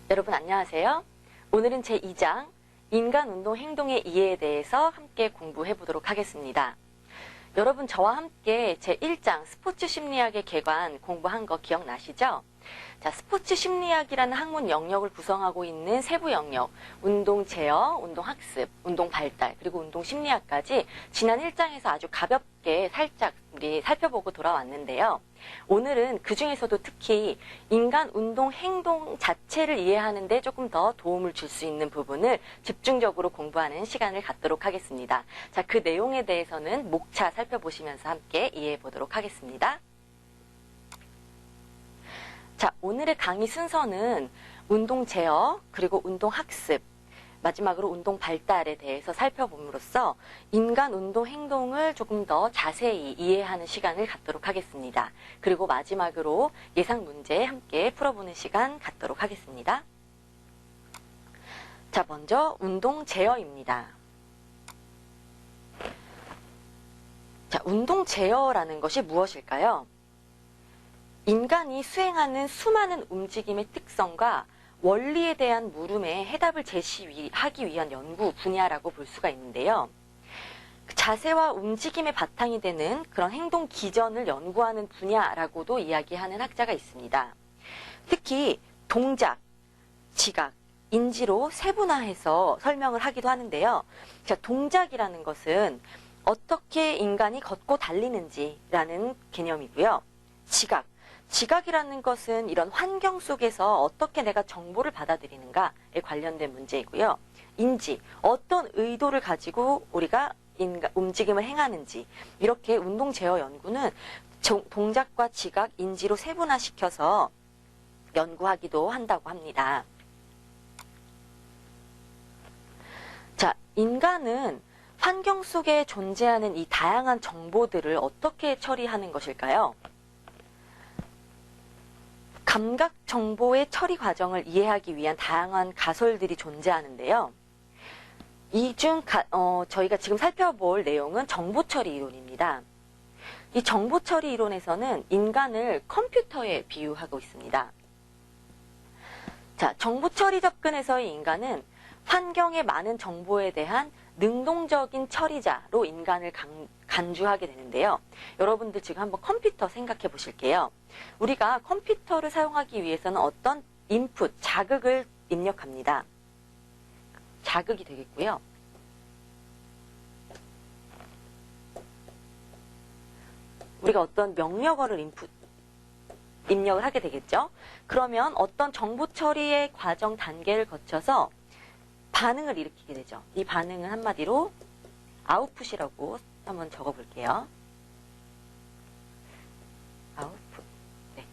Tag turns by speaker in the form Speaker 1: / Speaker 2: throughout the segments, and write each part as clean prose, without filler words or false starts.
Speaker 1: 여러분 안녕하세요. 오늘은 제2장 인간 운동 행동의 이해에 대해서 함께 공부해 보도록 하겠습니다. 여러분 저와 함께 제1장 스포츠 심리학의 개관 공부한 거 기억나시죠? 자, 스포츠 심리학이라는 학문 영역을 구성하고 있는 세부 영역, 운동 제어, 운동 학습, 운동 발달, 그리고 운동 심리학까지 지난 1장에서 아주 가볍게 살짝 우리 살펴보고 돌아왔는데요. 오늘은 그 중에서도 특히 인간 운동 행동 자체를 이해하는 데 조금 더 도움을 줄 수 있는 부분을 집중적으로 공부하는 시간을 갖도록 하겠습니다. 자, 그 내용에 대해서는 목차 살펴보시면서 함께 이해해 보도록 하겠습니다. 자, 오늘의 강의 순서는 운동 제어, 그리고 운동 학습, 마지막으로 운동 발달에 대해서 살펴봄으로써 인간 운동 행동을 조금 더 자세히 이해하는 시간을 갖도록 하겠습니다. 그리고 마지막으로 예상 문제 함께 풀어보는 시간 갖도록 하겠습니다. 자, 먼저 운동 제어입니다. 자, 운동 제어라는 것이 무엇일까요? 인간이 수행하는 수많은 움직임의 특성과 원리에 대한 물음에 해답을 제시하기 위한 연구 분야라고 볼 수가 있는데요. 자세와 움직임의 바탕이 되는 그런 행동 기전을 연구하는 분야라고도 이야기하는 학자가 있습니다. 특히 동작, 지각, 인지로 세분화해서 설명을 하기도 하는데요. 자, 동작이라는 것은 어떻게 인간이 걷고 달리는지라는 개념이고요. 지각이라는 것은 이런 환경 속에서 어떻게 내가 정보를 받아들이는가에 관련된 문제이고요. 인지, 어떤 의도를 가지고 우리가 움직임을 행하는지, 이렇게 운동 제어 연구는 동작과 지각, 인지로 세분화시켜서 연구하기도 한다고 합니다. 자, 인간은 환경 속에 존재하는 이 다양한 정보들을 어떻게 처리하는 것일까요? 감각 정보의 처리 과정을 이해하기 위한 다양한 가설들이 존재하는데요. 이 중 저희가 지금 살펴볼 내용은 정보처리 이론입니다. 이 정보처리 이론에서는 인간을 컴퓨터에 비유하고 있습니다. 자, 정보처리 접근에서의 인간은 환경의 많은 정보에 대한 능동적인 처리자로 인간을 간주하게 되는데요. 여러분들 지금 한번 컴퓨터 생각해 보실게요. 우리가 컴퓨터를 사용하기 위해서는 어떤 인풋, 자극을 입력합니다. 자극이 되겠고요. 우리가 어떤 명령어를 입력을 하게 되겠죠. 그러면 어떤 정보 처리의 과정 단계를 거쳐서 반응을 일으키게 되죠. 이 반응은 한마디로 아웃풋이라고 한번 적어볼게요. 아웃풋. 네.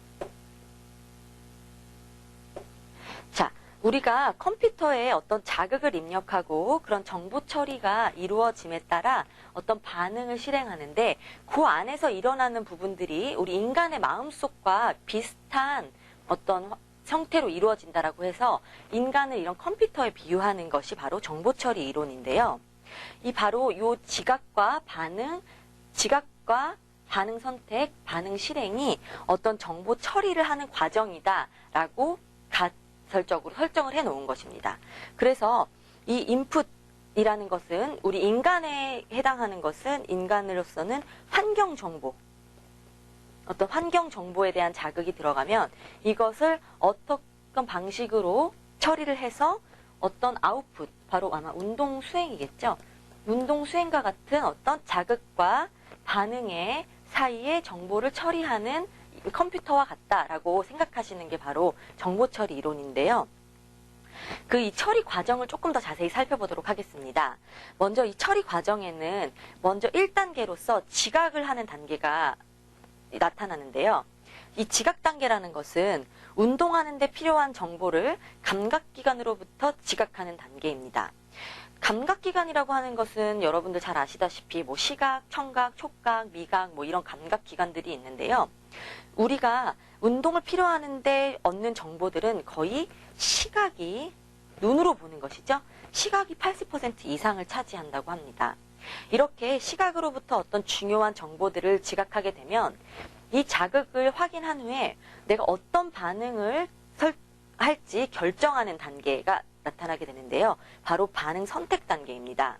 Speaker 1: 자, 우리가 컴퓨터에 어떤 자극을 입력하고 그런 정보 처리가 이루어짐에 따라 어떤 반응을 실행하는데 그 안에서 일어나는 부분들이 우리 인간의 마음속과 비슷한 어떤 형태로 이루어진다라고 해서 인간을 이런 컴퓨터에 비유하는 것이 바로 정보처리 이론인데요. 바로 요 지각과 반응 선택, 반응 실행이 어떤 정보 처리를 하는 과정이다라고 가설적으로 설정을 해 놓은 것입니다. 그래서 이 인풋이라는 것은 우리 인간에 해당하는 것은 인간으로서는 환경 정보, 어떤 환경 정보에 대한 자극이 들어가면 이것을 어떤 방식으로 처리를 해서 어떤 아웃풋, 바로 아마 운동 수행이겠죠. 운동 수행과 같은 어떤 자극과 반응의 사이에 정보를 처리하는 컴퓨터와 같다라고 생각하시는 게 바로 정보 처리 이론인데요. 이 처리 과정을 조금 더 자세히 살펴보도록 하겠습니다. 먼저 이 처리 과정에는 먼저 1단계로서 지각을 하는 단계가 나타나는데요. 이 지각 단계라는 것은 운동하는 데 필요한 정보를 감각기관으로부터 지각하는 단계입니다. 감각기관이라고 하는 것은 여러분들 잘 아시다시피 시각, 청각, 촉각, 미각 이런 감각기관들이 있는데요. 우리가 운동을 필요하는데 얻는 정보들은 거의 시각이 눈으로 보는 것이죠. 시각이 80% 이상을 차지한다고 합니다. 이렇게 시각으로부터 어떤 중요한 정보들을 지각하게 되면 이 자극을 확인한 후에 내가 어떤 반응을 할지 결정하는 단계가 나타나게 되는데요. 바로 반응 선택 단계입니다.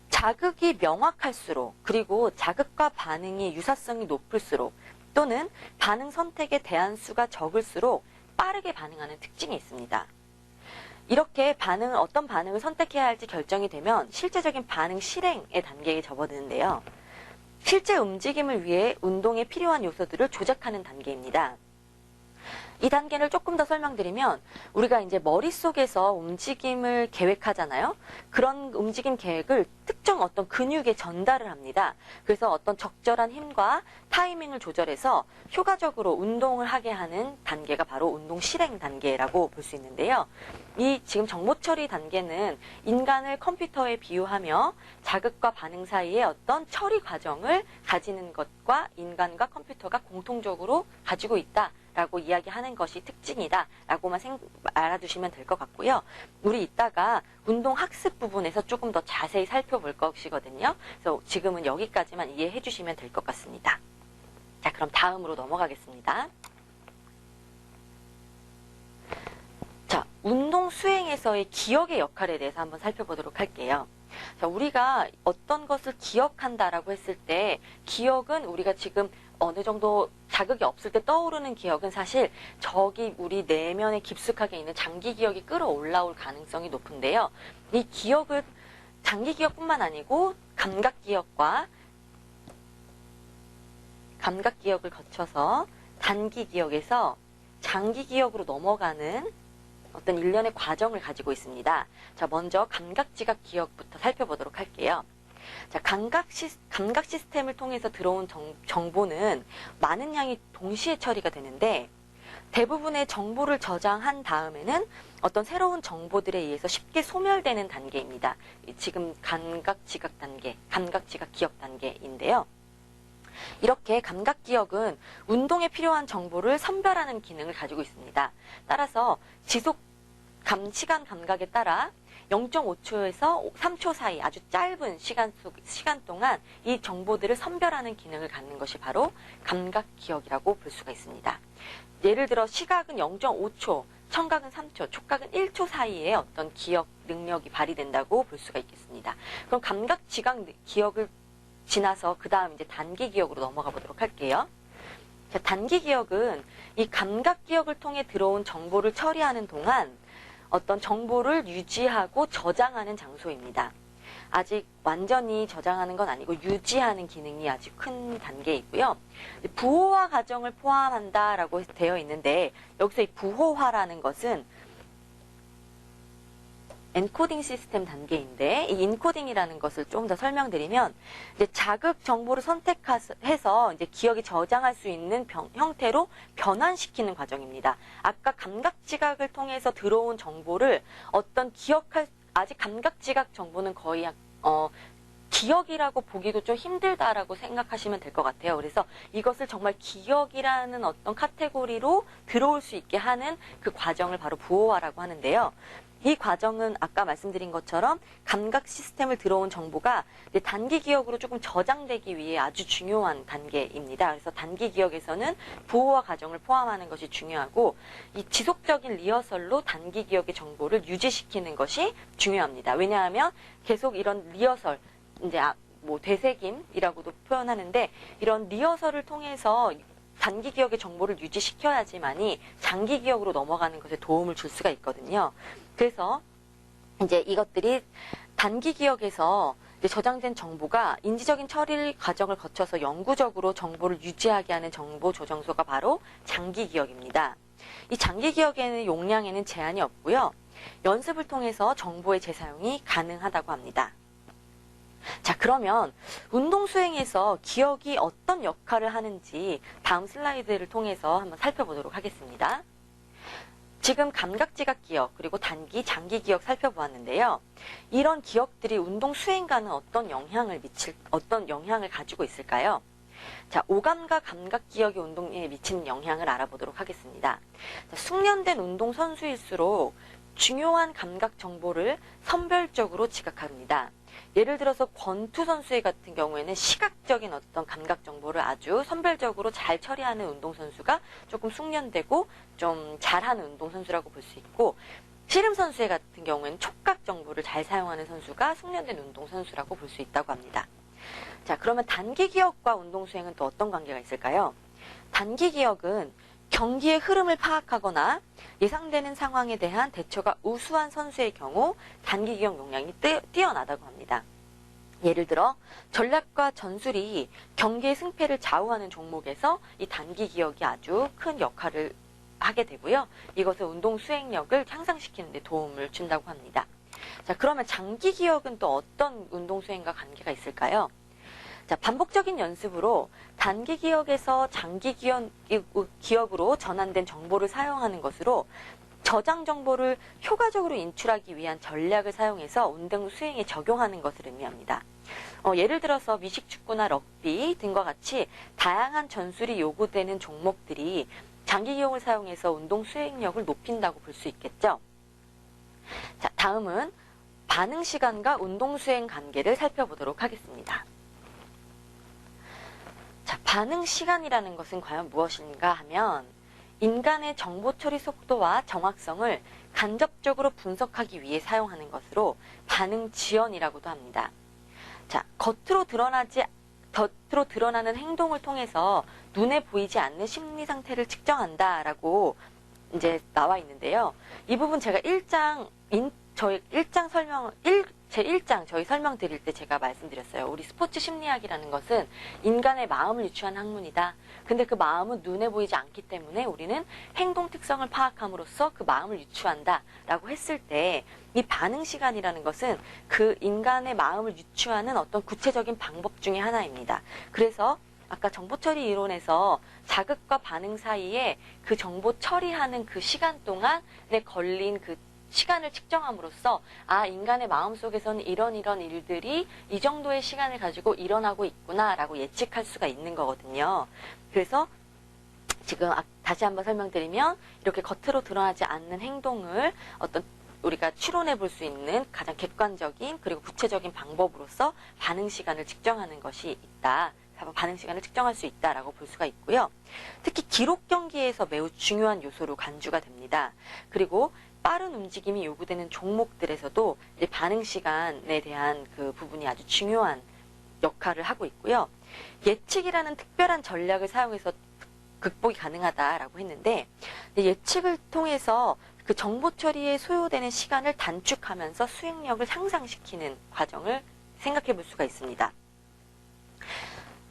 Speaker 1: 자극이 명확할수록, 그리고 자극과 반응의 유사성이 높을수록, 또는 반응 선택의 대안수가 적을수록 빠르게 반응하는 특징이 있습니다. 이렇게 어떤 반응을 선택해야 할지 결정이 되면 실제적인 반응 실행의 단계에 접어드는데요. 실제 움직임을 위해 운동에 필요한 요소들을 조작하는 단계입니다. 이 단계를 조금 더 설명드리면, 우리가 이제 머릿속에서 움직임을 계획하잖아요. 그런 움직임 계획을 특정 어떤 근육에 전달을 합니다. 그래서 어떤 적절한 힘과 타이밍을 조절해서 효과적으로 운동을 하게 하는 단계가 바로 운동 실행 단계라고 볼 수 있는데요. 이 지금 정보 처리 단계는 인간을 컴퓨터에 비유하며 자극과 반응 사이에 어떤 처리 과정을 가지는 것과 인간과 컴퓨터가 공통적으로 가지고 있다라고 이야기하는 것이 특징이다 라고만 알아두시면 될 것 같고요. 우리 이따가 운동 학습 부분에서 조금 더 자세히 살펴볼 것이거든요. 그래서 지금은 여기까지만 이해해 주시면 될 것 같습니다. 자, 그럼 다음으로 넘어가겠습니다. 자, 운동 수행에서의 기억의 역할에 대해서 한번 살펴보도록 할게요. 자, 우리가 어떤 것을 기억한다라고 했을 때, 기억은 우리가 지금 어느 정도 자극이 없을 때 떠오르는 기억은 사실 저기 우리 내면에 깊숙하게 있는 장기 기억이 끌어올라올 가능성이 높은데요. 이 기억은 장기 기억뿐만 아니고 감각 기억을 거쳐서 단기 기억에서 장기 기억으로 넘어가는 어떤 일련의 과정을 가지고 있습니다. 자, 먼저 감각지각 기억부터 살펴보도록 할게요. 자, 감각 시스템을 통해서 들어온 정보는 많은 양이 동시에 처리가 되는데, 대부분의 정보를 저장한 다음에는 어떤 새로운 정보들에 의해서 쉽게 소멸되는 단계입니다. 지금 감각지각 기억 단계인데요. 이렇게 감각기억은 운동에 필요한 정보를 선별하는 기능을 가지고 있습니다. 따라서 시간 감각에 따라 0.5초에서 3초 사이 아주 짧은 시간 동안 이 정보들을 선별하는 기능을 갖는 것이 바로 감각기억이라고 볼 수가 있습니다. 예를 들어 시각은 0.5초, 청각은 3초, 촉각은 1초 사이에 어떤 기억 능력이 발휘된다고 볼 수가 있겠습니다. 그럼 감각지각 기억을 지나서 그 다음 이제 단기 기억으로 넘어가 보도록 할게요. 자, 단기 기억은 이 감각 기억을 통해 들어온 정보를 처리하는 동안 어떤 정보를 유지하고 저장하는 장소입니다. 아직 완전히 저장하는 건 아니고 유지하는 기능이 아주 큰 단계이고요. 부호화 과정을 포함한다라고 되어 있는데, 여기서 이 부호화라는 것은 엔코딩 시스템 단계인데, 이 인코딩이라는 것을 좀 더 설명드리면, 이제 자극 정보를 선택해서 이제 기억이 저장할 수 있는 형태로 변환시키는 과정입니다. 아까 감각지각을 통해서 들어온 정보를 아직 감각지각 정보는 거의 기억이라고 보기도 좀 힘들다라고 생각하시면 될 것 같아요. 그래서 이것을 정말 기억이라는 어떤 카테고리로 들어올 수 있게 하는 그 과정을 바로 부호화라고 하는데요. 이 과정은 아까 말씀드린 것처럼 감각 시스템을 들어온 정보가 이제 단기 기억으로 조금 저장되기 위해 아주 중요한 단계입니다. 그래서 단기 기억에서는 부호화 과정을 포함하는 것이 중요하고, 이 지속적인 리허설로 단기 기억의 정보를 유지시키는 것이 중요합니다. 왜냐하면 계속 이런 리허설, 이제 되새김이라고도 표현하는데, 이런 리허설을 통해서 단기 기억의 정보를 유지시켜야지만이 장기 기억으로 넘어가는 것에 도움을 줄 수가 있거든요. 그래서 이제 이것들이 단기 기억에서 이제 저장된 정보가 인지적인 처리 과정을 거쳐서 영구적으로 정보를 유지하게 하는 정보 저장소가 바로 장기 기억입니다. 이 장기 기억에는 용량에는 제한이 없고요. 연습을 통해서 정보의 재사용이 가능하다고 합니다. 자, 그러면 운동 수행에서 기억이 어떤 역할을 하는지 다음 슬라이드를 통해서 한번 살펴보도록 하겠습니다. 지금 감각지각 기억, 그리고 단기, 장기 기억 살펴보았는데요. 이런 기억들이 운동 수행과는 어떤 영향을 가지고 있을까요? 자, 오감과 감각 기억이 운동에 미치는 영향을 알아보도록 하겠습니다. 자, 숙련된 운동 선수일수록 중요한 감각 정보를 선별적으로 지각합니다. 예를 들어서 권투 선수의 같은 경우에는 시각적인 어떤 감각 정보를 아주 선별적으로 잘 처리하는 운동선수가 조금 숙련되고 좀 잘하는 운동선수라고 볼 수 있고, 씨름 선수의 같은 경우에는 촉각 정보를 잘 사용하는 선수가 숙련된 운동선수라고 볼 수 있다고 합니다. 자, 그러면 단기 기억과 운동 수행은 또 어떤 관계가 있을까요? 단기 기억은 경기의 흐름을 파악하거나 예상되는 상황에 대한 대처가 우수한 선수의 경우 단기 기억 역량이 뛰어나다고 합니다. 예를 들어 전략과 전술이 경기의 승패를 좌우하는 종목에서 이 단기 기억이 아주 큰 역할을 하게 되고요. 이것은 운동 수행력을 향상시키는 데 도움을 준다고 합니다. 자, 그러면 장기 기억은 또 어떤 운동 수행과 관계가 있을까요? 자, 반복적인 연습으로 단기 기억에서 장기 기억으로 전환된 정보를 사용하는 것으로 저장 정보를 효과적으로 인출하기 위한 전략을 사용해서 운동 수행에 적용하는 것을 의미합니다. 예를 들어서 미식축구나 럭비 등과 같이 다양한 전술이 요구되는 종목들이 장기 기억을 사용해서 운동 수행력을 높인다고 볼 수 있겠죠. 자, 다음은 반응 시간과 운동 수행 관계를 살펴보도록 하겠습니다. 자, 반응 시간이라는 것은 과연 무엇인가 하면 인간의 정보 처리 속도와 정확성을 간접적으로 분석하기 위해 사용하는 것으로 반응 지연이라고도 합니다. 자, 겉으로 드러나는 행동을 통해서 눈에 보이지 않는 심리 상태를 측정한다라고 이제 나와 있는데요. 이 부분 제가 제 1장 저희 설명 드릴 때 제가 말씀드렸어요. 우리 스포츠 심리학이라는 것은 인간의 마음을 유추한 학문이다. 근데 그 마음은 눈에 보이지 않기 때문에 우리는 행동 특성을 파악함으로써 그 마음을 유추한다 라고 했을 때 이 반응 시간이라는 것은 그 인간의 마음을 유추하는 어떤 구체적인 방법 중에 하나입니다. 그래서 아까 정보 처리 이론에서 자극과 반응 사이에 그 정보 처리하는 그 시간 동안에 걸린 그 시간을 측정함으로써 인간의 마음속에서는 이런 일들이 이 정도의 시간을 가지고 일어나고 있구나라고 예측할 수가 있는 거거든요. 그래서 지금 다시 한번 설명드리면 이렇게 겉으로 드러나지 않는 행동을 어떤 우리가 추론해 볼 수 있는 가장 객관적인 그리고 구체적인 방법으로서 반응 시간을 측정하는 것이 있다. 반응 시간을 측정할 수 있다라고 볼 수가 있고요. 특히 기록 경기에서 매우 중요한 요소로 간주가 됩니다. 그리고 빠른 움직임이 요구되는 종목들에서도 이제 반응 시간에 대한 그 부분이 아주 중요한 역할을 하고 있고요. 예측이라는 특별한 전략을 사용해서 극복이 가능하다라고 했는데, 예측을 통해서 그 정보 처리에 소요되는 시간을 단축하면서 수행력을 향상시키는 과정을 생각해 볼 수가 있습니다.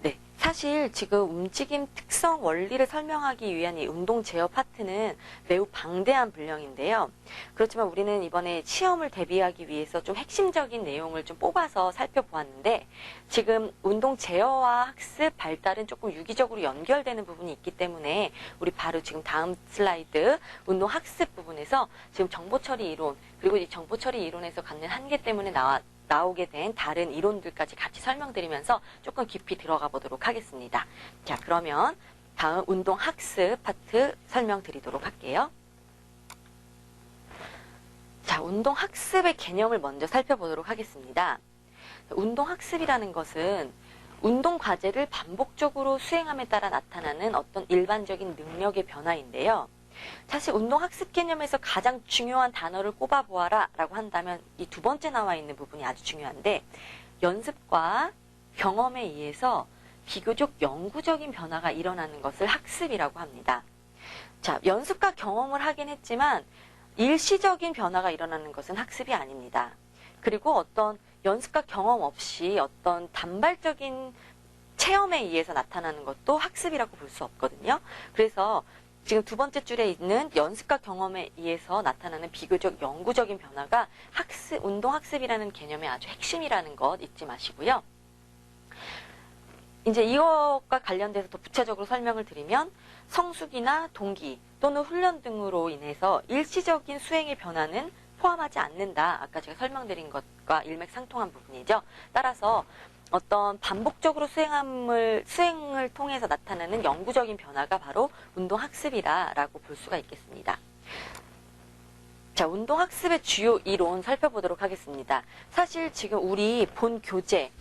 Speaker 1: 네, 사실 지금 움직임 특성 원리를 설명하기 위한 이 운동 제어 파트는 매우 방대한 분량인데요. 그렇지만 우리는 이번에 시험을 대비하기 위해서 좀 핵심적인 내용을 좀 뽑아서 살펴보았는데, 지금 운동 제어와 학습 발달은 조금 유기적으로 연결되는 부분이 있기 때문에 우리 바로 지금 다음 슬라이드 운동 학습 부분에서 지금 정보 처리 이론, 그리고 이 정보 처리 이론에서 갖는 한계 때문에 나오게 된 다른 이론들까지 같이 설명드리면서 조금 깊이 들어가 보도록 하겠습니다. 자, 그러면 다음 운동 학습 파트 설명드리도록 할게요. 자, 운동 학습의 개념을 먼저 살펴보도록 하겠습니다. 운동 학습이라는 것은 운동 과제를 반복적으로 수행함에 따라 나타나는 어떤 일반적인 능력의 변화인데요. 사실 운동 학습 개념에서 가장 중요한 단어를 꼽아보아라 라고 한다면 이 두 번째 나와 있는 부분이 아주 중요한데, 연습과 경험에 의해서 비교적 영구적인 변화가 일어나는 것을 학습이라고 합니다. 자, 연습과 경험을 하긴 했지만 일시적인 변화가 일어나는 것은 학습이 아닙니다. 그리고 어떤 연습과 경험 없이 어떤 단발적인 체험에 의해서 나타나는 것도 학습이라고 볼 수 없거든요. 그래서 지금 두 번째 줄에 있는 연습과 경험에 의해서 나타나는 비교적 영구적인 변화가 운동 학습이라는 개념의 아주 핵심이라는 것 잊지 마시고요. 이제 이것과 관련돼서 더 구체적으로 설명을 드리면, 성숙이나 동기 또는 훈련 등으로 인해서 일시적인 수행의 변화는 포함하지 않는다. 아까 제가 설명드린 것과 일맥상통한 부분이죠. 따라서 어떤 반복적으로 수행을 통해서 나타나는 영구적인 변화가 바로 운동 학습이라고 볼 수가 있겠습니다. 자, 운동학습의 주요 이론 살펴보도록 하겠습니다. 사실 지금 우리 본 교재,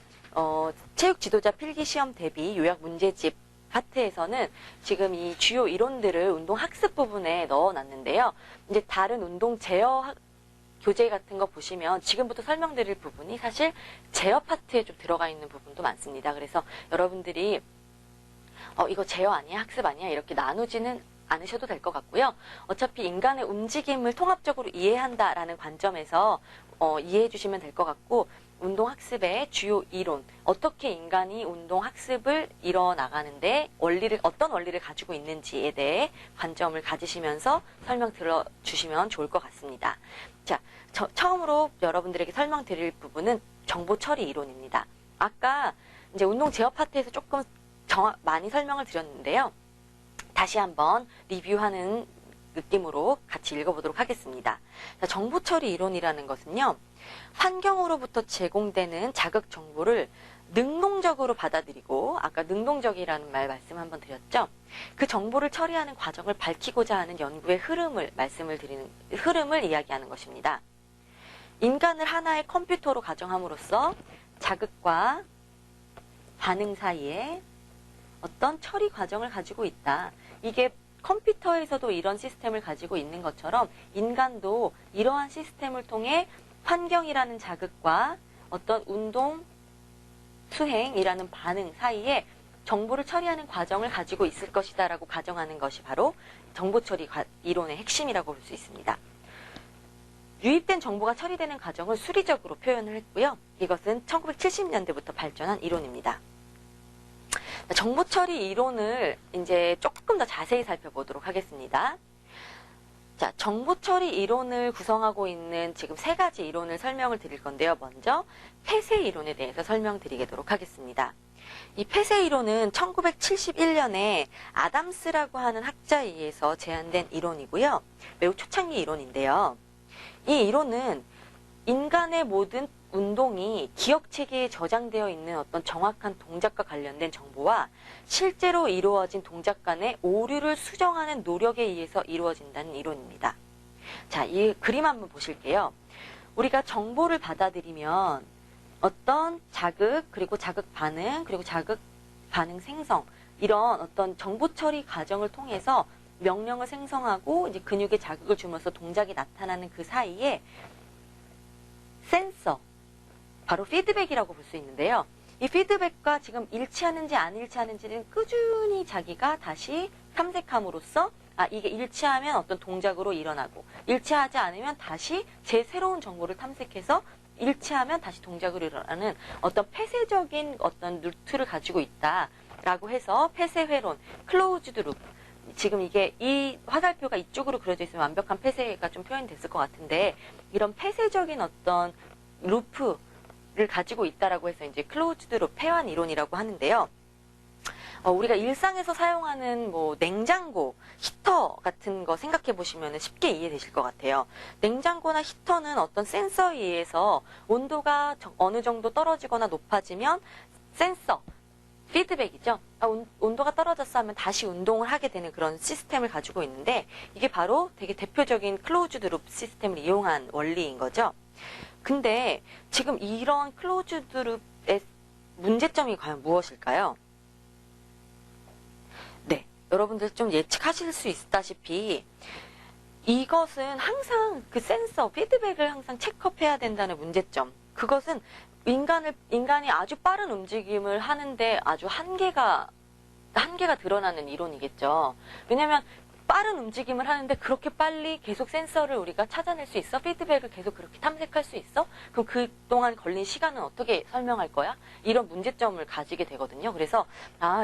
Speaker 1: 체육 지도자 필기시험 대비 요약 문제집 파트에서는 지금 이 주요 이론들을 운동학습 부분에 넣어놨는데요. 이제 다른 운동 제어 교재 같은 거 보시면 지금부터 설명드릴 부분이 사실 제어 파트에 좀 들어가 있는 부분도 많습니다. 그래서 여러분들이 이거 제어 아니야? 학습 아니야? 이렇게 나누지는 않으셔도 될 것 같고요. 어차피 인간의 움직임을 통합적으로 이해한다라는 관점에서 이해해 주시면 될 것 같고, 운동학습의 주요 이론, 어떻게 인간이 운동학습을 이뤄나가는데 어떤 원리를 가지고 있는지에 대해 관점을 가지시면서 설명 들어주시면 좋을 것 같습니다. 자, 처음으로 여러분들에게 설명드릴 부분은 정보 처리 이론입니다. 아까 이제 운동 제어 파트에서 조금 많이 설명을 드렸는데요. 다시 한번 리뷰하는 느낌으로 같이 읽어보도록 하겠습니다. 자, 정보 처리 이론이라는 것은요, 환경으로부터 제공되는 자극 정보를 능동적으로 받아들이고, 아까 능동적이라는 말씀 한번 드렸죠. 그 정보를 처리하는 과정을 밝히고자 하는 연구의 흐름을 이야기하는 것입니다. 인간을 하나의 컴퓨터로 가정함으로써 자극과 반응 사이에 어떤 처리 과정을 가지고 있다. 이게 컴퓨터에서도 이런 시스템을 가지고 있는 것처럼 인간도 이러한 시스템을 통해 환경이라는 자극과 어떤 운동, 수행이라는 반응 사이에 정보를 처리하는 과정을 가지고 있을 것이다 라고 가정하는 것이 바로 정보처리 이론의 핵심이라고 볼 수 있습니다. 유입된 정보가 처리되는 과정을 수리적으로 표현을 했고요. 이것은 1970년대부터 발전한 이론입니다. 정보 처리 이론을 이제 조금 더 자세히 살펴보도록 하겠습니다. 자, 정보 처리 이론을 구성하고 있는 지금 3가지 이론을 설명을 드릴 건데요. 먼저 폐쇄 이론에 대해서 설명드리도록 하겠습니다. 이 폐쇄 이론은 1971년에 아담스라고 하는 학자에 의해서 제안된 이론이고요. 매우 초창기 이론인데요. 이 이론은 인간의 모든 운동이 기억체계에 저장되어 있는 어떤 정확한 동작과 관련된 정보와 실제로 이루어진 동작 간의 오류를 수정하는 노력에 의해서 이루어진다는 이론입니다. 자, 이 그림 한번 보실게요. 우리가 정보를 받아들이면 어떤 자극, 그리고 자극 반응, 그리고 자극 반응 생성, 이런 어떤 정보 처리 과정을 통해서 명령을 생성하고 이제 근육에 자극을 주면서 동작이 나타나는 그 사이에 센서, 바로 피드백이라고 볼 수 있는데요. 이 피드백과 지금 일치하는지 안 일치하는지는 꾸준히 자기가 다시 탐색함으로써 이게 일치하면 어떤 동작으로 일어나고 일치하지 않으면 다시 제 새로운 정보를 탐색해서 일치하면 다시 동작으로 일어나는 어떤 폐쇄적인 어떤 루트를 가지고 있다라고 해서 폐쇄 회론, 클로즈드 룹, 지금 이게 이 화살표가 이쪽으로 그려져 있으면 완벽한 폐쇄가 좀 표현됐을 것 같은데 이런 폐쇄적인 어떤 루프를 가지고 있다라고 해서 이제 클로즈드 룹 폐환 이론이라고 하는데요. 우리가 일상에서 사용하는 뭐 냉장고, 히터 같은 거 생각해 보시면 쉽게 이해되실 것 같아요. 냉장고나 히터는 어떤 센서에 의해서 온도가 어느 정도 떨어지거나 높아지면 센서, 피드백이죠. 온도가 떨어졌어 하면 다시 운동을 하게 되는 그런 시스템을 가지고 있는데 이게 바로 되게 대표적인 클로즈드 룹 시스템을 이용한 원리인 거죠. 근데 지금 이런 클로즈드 룹의 문제점이 과연 무엇일까요? 네, 여러분들 좀 예측하실 수 있다시피 이것은 항상 그 센서, 피드백을 항상 체크업해야 된다는 문제점. 그것은 인간이 아주 빠른 움직임을 하는데 아주 한계가 드러나는 이론이겠죠. 왜냐면 빠른 움직임을 하는데 그렇게 빨리 계속 센서를 우리가 찾아낼 수 있어? 피드백을 계속 그렇게 탐색할 수 있어? 그럼 그동안 걸린 시간은 어떻게 설명할 거야? 이런 문제점을 가지게 되거든요. 그래서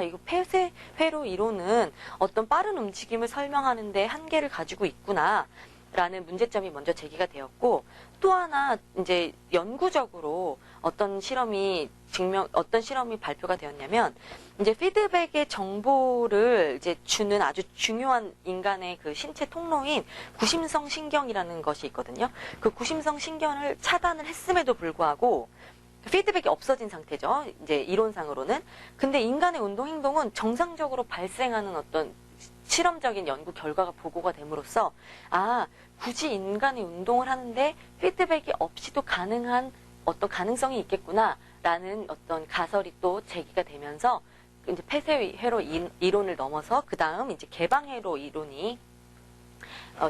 Speaker 1: 이거 폐쇄 회로 이론은 어떤 빠른 움직임을 설명하는데 한계를 가지고 있구나 라는 문제점이 먼저 제기가 되었고, 또 하나 이제 연구적으로 어떤 실험이 발표가 되었냐면, 이제 피드백의 정보를 이제 주는 아주 중요한 인간의 그 신체 통로인 구심성 신경이라는 것이 있거든요. 그 구심성 신경을 차단을 했음에도 불구하고 피드백이 없어진 상태죠. 이제 이론상으로는. 근데 인간의 운동 행동은 정상적으로 발생하는 어떤 실험적인 연구 결과가 보고가 됨으로써 굳이 인간이 운동을 하는데 피드백이 없이도 가능한 어떤 가능성이 있겠구나라는 어떤 가설이 또 제기가 되면서 이제 폐쇄회로 이론을 넘어서 그 다음 이제 개방회로 이론이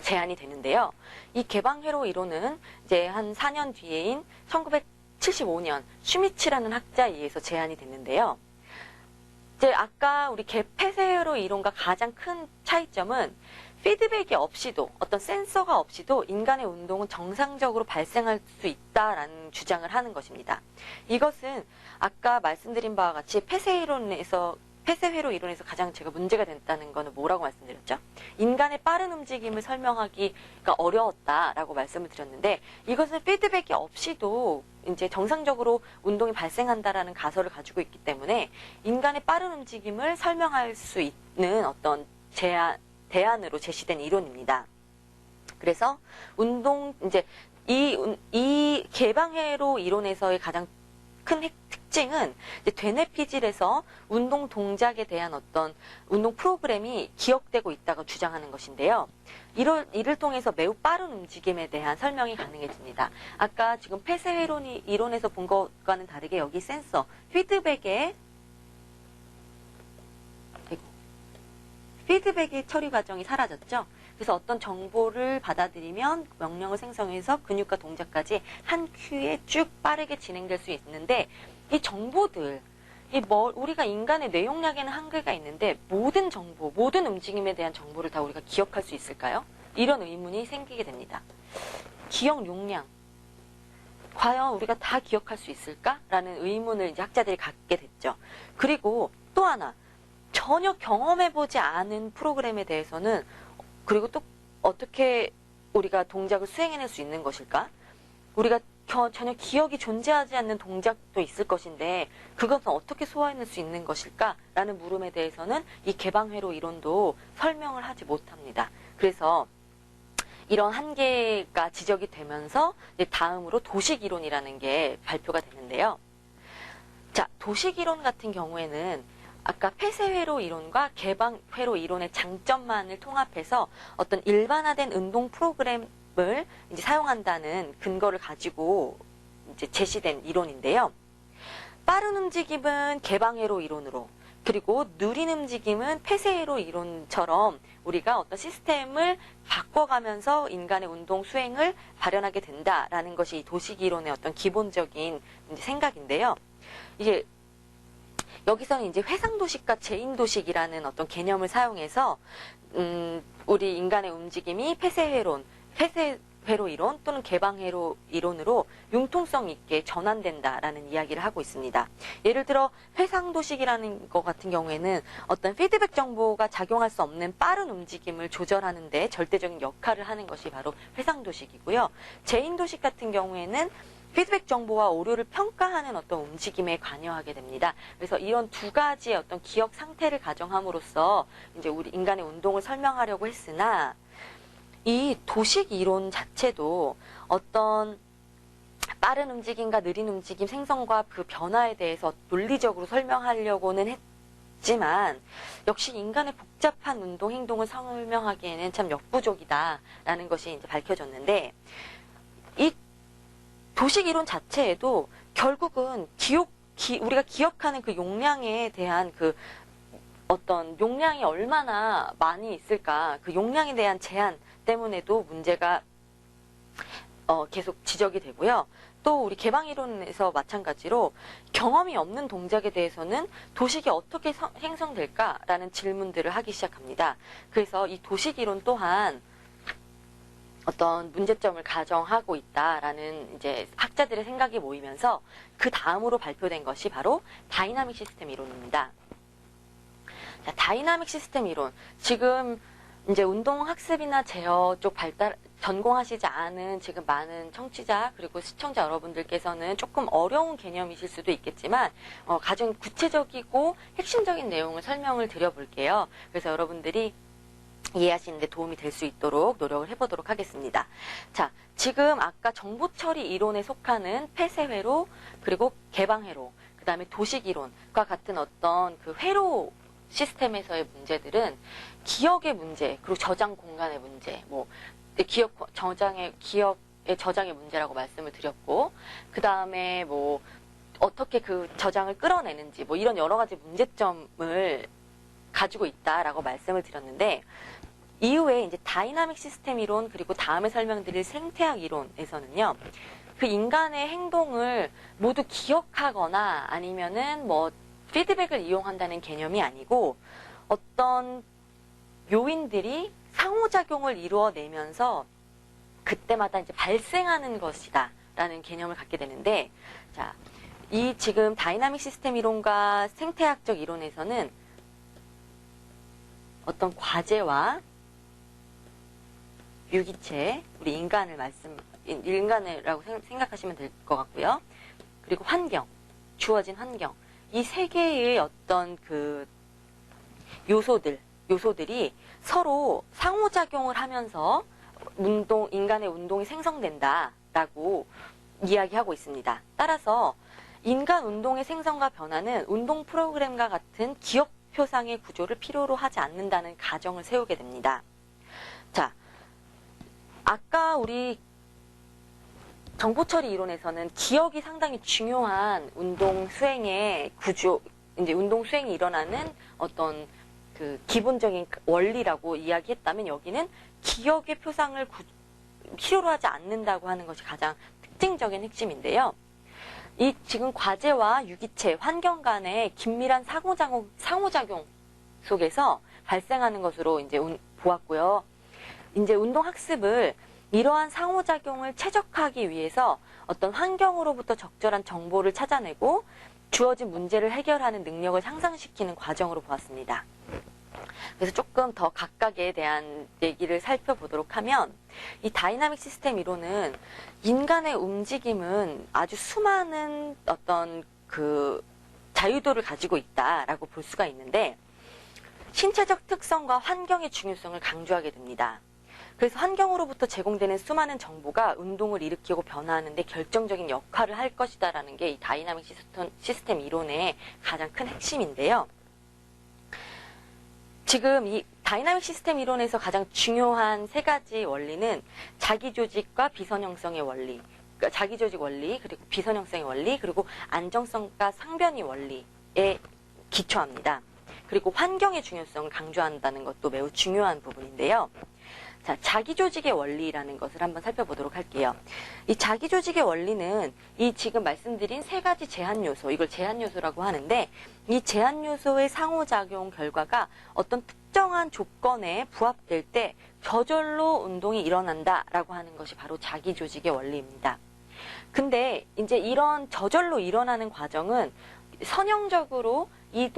Speaker 1: 제안이 되는데요. 이 개방회로 이론은 이제 한 4년 뒤에인 1975년 슈미츠라는 학자에 의해서 제안이 됐는데요. 이제 아까 우리 폐쇄회로 이론과 가장 큰 차이점은 피드백이 없이도 어떤 센서가 없이도 인간의 운동은 정상적으로 발생할 수 있다라는 주장을 하는 것입니다. 이것은 아까 말씀드린 바와 같이 폐쇄회로 이론에서 가장 제가 문제가 됐다는 거는 뭐라고 말씀드렸죠? 인간의 빠른 움직임을 설명하기가 어려웠다라고 말씀을 드렸는데 이것은 피드백이 없이도 이제 정상적으로 운동이 발생한다라는 가설을 가지고 있기 때문에 인간의 빠른 움직임을 설명할 수 있는 어떤 대안으로 제시된 이론입니다. 그래서 이제 이 개방회로 이론에서의 가장 큰 특징은 이제 되뇌 피질에서 운동 동작에 대한 어떤 운동 프로그램이 기억되고 있다고 주장하는 것인데요. 이를 통해서 매우 빠른 움직임에 대한 설명이 가능해집니다. 아까 지금 폐쇄 이론에서 본 것과는 다르게 여기 센서, 피드백의 처리 과정이 사라졌죠. 그래서 어떤 정보를 받아들이면 명령을 생성해서 근육과 동작까지 한 큐에 쭉 빠르게 진행될 수 있는데 이 정보들, 우리가 인간의 뇌용량에는 한계가 있는데 모든 정보, 모든 움직임에 대한 정보를 다 우리가 기억할 수 있을까요? 이런 의문이 생기게 됩니다. 기억 용량, 과연 우리가 다 기억할 수 있을까라는 의문을 이제 학자들이 갖게 됐죠. 그리고 또 하나, 전혀 경험해보지 않은 프로그램에 대해서는 그리고 또 어떻게 우리가 동작을 수행해낼 수 있는 것일까? 우리가 전혀 기억이 존재하지 않는 동작도 있을 것인데 그것은 어떻게 소화해낼 수 있는 것일까? 라는 물음에 대해서는 이 개방회로 이론도 설명을 하지 못합니다. 그래서 이런 한계가 지적이 되면서 다음으로 도식이론이라는 게 발표가 되는데요. 자, 도식이론 같은 경우에는 아까 폐쇄회로 이론과 개방회로 이론의 장점만을 통합해서 어떤 일반화된 운동 프로그램을 이제 사용한다는 근거를 가지고 이제 제시된 이론인데요. 빠른 움직임은 개방회로 이론으로, 그리고 느린 움직임은 폐쇄회로 이론처럼 우리가 어떤 시스템을 바꿔가면서 인간의 운동 수행을 발현하게 된다라는 것이 이 도식이론의 어떤 기본적인 이제 생각인데요. 이제 여기서는 이제 회상도식과 제인도식이라는 어떤 개념을 사용해서 우리 인간의 움직임이 폐쇄회로 이론 또는 개방회로 이론으로 융통성 있게 전환된다라는 이야기를 하고 있습니다. 예를 들어 회상도식이라는 것 같은 경우에는 어떤 피드백 정보가 작용할 수 없는 빠른 움직임을 조절하는 데 절대적인 역할을 하는 것이 바로 회상도식이고요. 제인도식 같은 경우에는 피드백 정보와 오류를 평가하는 어떤 움직임에 관여하게 됩니다. 그래서 이런 두 가지의 어떤 기억 상태를 가정함으로써 이제 우리 인간의 운동을 설명하려고 했으나 이 도식 이론 자체도 어떤 빠른 움직임과 느린 움직임 생성과 그 변화에 대해서 논리적으로 설명하려고는 했지만 역시 인간의 복잡한 운동 행동을 설명하기에는 참 역부족이다라는 것이 이제 밝혀졌는데 이 도식 이론 자체에도 결국은 우리가 기억하는 그 용량에 대한 그 어떤 용량이 얼마나 많이 있을까, 그 용량에 대한 제한 때문에도 문제가 계속 지적이 되고요. 또 우리 개방 이론에서 마찬가지로 경험이 없는 동작에 대해서는 도식이 어떻게 형성될까라는 질문들을 하기 시작합니다. 그래서 이 도식 이론 또한 어떤 문제점을 가정하고 있다라는 이제 학자들의 생각이 모이면서 그 다음으로 발표된 것이 바로 다이나믹 시스템 이론입니다. 자, 다이나믹 시스템 이론. 지금 이제 운동학습이나 제어 쪽 전공하시지 않은 지금 많은 청취자 그리고 시청자 여러분들께서는 조금 어려운 개념이실 수도 있겠지만 가장 구체적이고 핵심적인 내용을 설명을 드려볼게요. 그래서 여러분들이 이해하시는 데 도움이 될 수 있도록 노력을 해보도록 하겠습니다. 자, 지금 아까 정보 처리 이론에 속하는 폐쇄회로 그리고 개방회로 그 다음에 도식 이론과 같은 어떤 그 회로 시스템에서의 문제들은 기억의 문제, 그리고 저장 공간의 문제, 뭐 기억의 저장의 문제라고 말씀을 드렸고, 그 다음에 뭐 어떻게 그 저장을 끌어내는지, 뭐 이런 여러 가지 문제점을 가지고 있다라고 말씀을 드렸는데, 이후에 이제 다이나믹 시스템 이론, 그리고 다음에 설명드릴 생태학 이론에서는요, 그 인간의 행동을 모두 기억하거나 아니면은 뭐 피드백을 이용한다는 개념이 아니고, 어떤 요인들이 상호작용을 이루어내면서 그때마다 이제 발생하는 것이다 라는 개념을 갖게 되는데, 자, 이 지금 다이나믹 시스템 이론과 생태학적 이론에서는 어떤 과제와 유기체, 우리 인간이라고 생각하시면 될 것 같고요. 그리고 환경, 주어진 환경, 이 세 개의 어떤 그 요소들이 서로 상호작용을 하면서 인간의 운동이 생성된다라고 이야기하고 있습니다. 따라서 인간 운동의 생성과 변화는 운동 프로그램과 같은 기억표상의 구조를 필요로 하지 않는다는 가정을 세우게 됩니다. 자, 아까 우리 정보처리 이론에서는 기억이 상당히 중요한 운동 수행의 구조, 이제 운동 수행이 일어나는 어떤 그 기본적인 원리라고 이야기했다면, 여기는 기억의 표상을 필요로 하지 않는다고 하는 것이 가장 특징적인 핵심인데요. 이 지금 과제와 유기체, 환경 간의 긴밀한 상호작용 속에서 발생하는 것으로 이제 보았고요. 이제 운동학습을 이러한 상호작용을 최적화하기 위해서 어떤 환경으로부터 적절한 정보를 찾아내고 주어진 문제를 해결하는 능력을 향상시키는 과정으로 보았습니다. 그래서 조금 더 각각에 대한 얘기를 살펴보도록 하면, 이 다이나믹 시스템 이론은 인간의 움직임은 아주 수많은 어떤 그 자유도를 가지고 있다라고 볼 수가 있는데, 신체적 특성과 환경의 중요성을 강조하게 됩니다. 그래서 환경으로부터 제공되는 수많은 정보가 운동을 일으키고 변화하는 데 결정적인 역할을 할 것이다라는 게 이 다이나믹 시스템 이론의 가장 큰 핵심인데요. 지금 이 다이나믹 시스템 이론에서 가장 중요한 세 가지 원리는 자기조직과 비선형성의 원리, 그러니까 자기조직 원리, 그리고 비선형성의 원리, 그리고 안정성과 상변이 원리에 기초합니다. 그리고 환경의 중요성을 강조한다는 것도 매우 중요한 부분인데요. 자, 자기조직의 원리라는 것을 한번 살펴보도록 할게요. 이 자기조직의 원리는 이 지금 말씀드린 세 가지 제한 요소, 이걸 제한 요소라고 하는데, 이 제한 요소의 상호작용 결과가 어떤 특정한 조건에 부합될 때 저절로 운동이 일어난다라고 하는 것이 바로 자기조직의 원리입니다. 근데 이제 이런 저절로 일어나는 과정은 선형적으로 이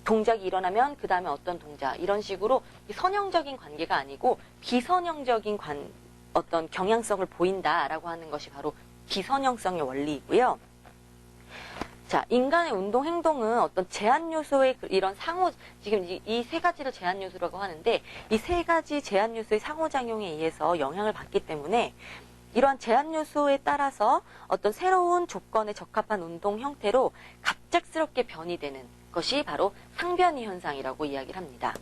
Speaker 1: 동작이 일어나면 그 다음에 어떤 동작, 이런 식으로 선형적인 관계가 아니고 비선형적인 어떤 경향성을 보인다라고 하는 것이 바로 비선형성의 원리이고요. 자, 인간의 운동 행동은 어떤 제한 요소의 이런 지금 이 세 가지를 제한 요소라고 하는데, 이 세 가지 제한 요소의 상호작용에 의해서 영향을 받기 때문에 이러한 제한 요소에 따라서 어떤 새로운 조건에 적합한 운동 형태로 갑작스럽게 변이되는 것이 바로 상변이 현상이라고 이야기를 합니다.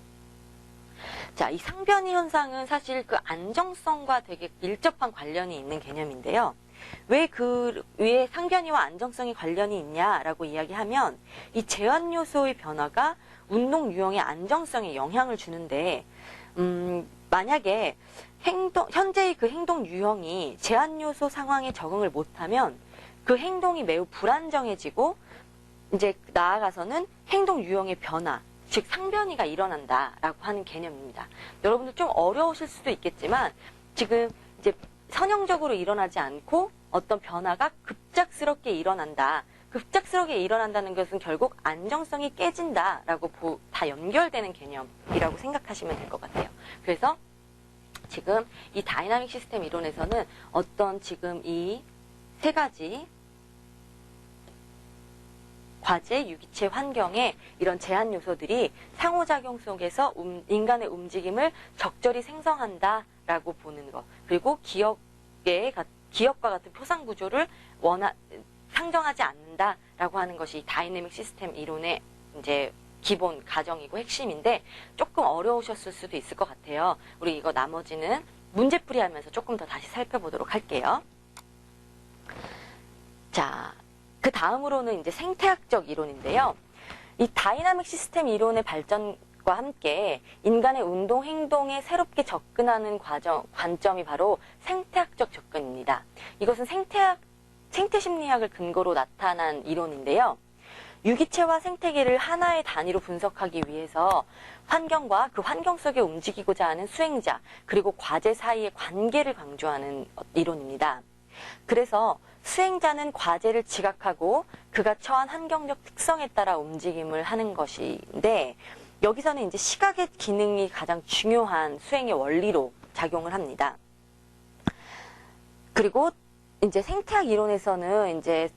Speaker 1: 자, 이 상변이 현상은 사실 그 안정성과 되게 밀접한 관련이 있는 개념인데요. 왜 상변이와 안정성이 관련이 있냐라고 이야기하면, 이 제한 요소의 변화가 운동 유형의 안정성에 영향을 주는데, 만약에 현재의 그 행동 유형이 제한 요소 상황에 적응을 못하면 그 행동이 매우 불안정해지고, 이제 나아가서는 행동 유형의 변화, 즉 상변이가 일어난다라고 하는 개념입니다. 여러분들 좀 어려우실 수도 있겠지만, 지금 이제 선형적으로 일어나지 않고 어떤 변화가 급작스럽게 일어난다. 급작스럽게 일어난다는 것은 결국 안정성이 깨진다라고 다 연결되는 개념이라고 생각하시면 될 것 같아요. 그래서 지금 이 다이나믹 시스템 이론에서는 어떤 지금 이 세 가지 과제, 유기체, 환경의 이런 제한 요소들이 상호작용 속에서 인간의 움직임을 적절히 생성한다라고 보는 것, 그리고 기억과 같은 표상 구조를 상정하지 않는다라고 하는 것이 다이내믹 시스템 이론의 이제 기본 가정이고 핵심인데 조금 어려우셨을 수도 있을 것 같아요. 우리 이거 나머지는 문제풀이 하면서 조금 더 다시 살펴보도록 할게요. 자, 그 다음으로는 이제 생태학적 이론인데요. 이 다이나믹 시스템 이론의 발전과 함께 인간의 운동, 행동에 새롭게 접근하는 관점이 바로 생태학적 접근입니다. 이것은 생태심리학을 근거로 나타난 이론인데요. 유기체와 생태계를 하나의 단위로 분석하기 위해서 환경과 그 환경 속에 움직이고자 하는 수행자, 그리고 과제 사이의 관계를 강조하는 이론입니다. 그래서 수행자는 과제를 지각하고 그가 처한 환경적 특성에 따라 움직임을 하는 것인데, 여기서는 이제 시각의 기능이 가장 중요한 수행의 원리로 작용을 합니다. 그리고 이제 생태학 이론에서는 이제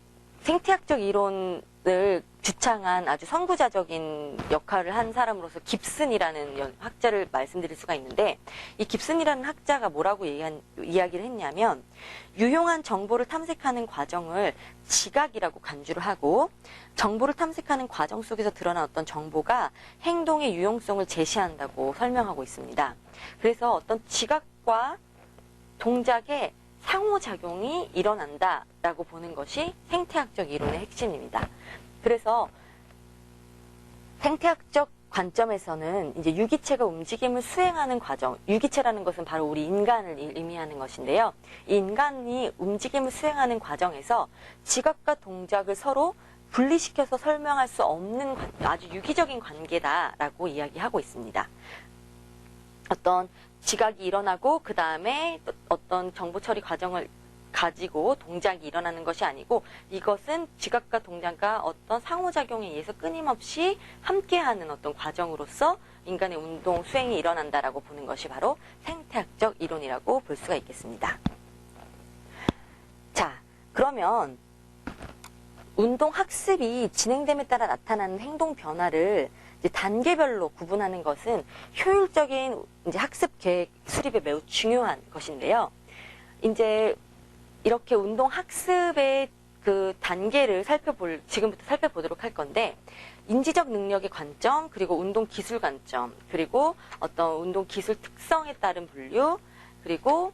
Speaker 1: 생태학적 이론을 주창한 아주 선구자적인 역할을 한 사람으로서 깁슨이라는 학자를 말씀드릴 수가 있는데, 이 깁슨이라는 학자가 뭐라고 이야기를 했냐면, 유용한 정보를 탐색하는 과정을 지각이라고 간주를 하고, 정보를 탐색하는 과정 속에서 드러난 어떤 정보가 행동의 유용성을 제시한다고 설명하고 있습니다. 그래서 어떤 지각과 동작의 상호작용이 일어난다라고 보는 것이 생태학적 이론의 핵심입니다. 그래서 생태학적 관점에서는 이제 유기체가 움직임을 수행하는 과정, 유기체라는 것은 바로 우리 인간을 의미하는 것인데요. 이 인간이 움직임을 수행하는 과정에서 지각과 동작을 서로 분리시켜서 설명할 수 없는 아주 유기적인 관계다라고 이야기하고 있습니다. 어떤 지각이 일어나고 그 다음에 어떤 정보 처리 과정을 가지고 동작이 일어나는 것이 아니고, 이것은 지각과 동작과 어떤 상호작용에 의해서 끊임없이 함께하는 어떤 과정으로서 인간의 운동, 수행이 일어난다라고 보는 것이 바로 생태학적 이론이라고 볼 수가 있겠습니다. 자, 그러면 운동 학습이 진행됨에 따라 나타나는 행동 변화를 이제 단계별로 구분하는 것은 효율적인 이제 학습 계획 수립에 매우 중요한 것인데요. 이제 이렇게 운동 학습의 그 단계를 지금부터 살펴보도록 할 건데, 인지적 능력의 관점, 그리고 운동 기술 관점, 그리고 어떤 운동 기술 특성에 따른 분류, 그리고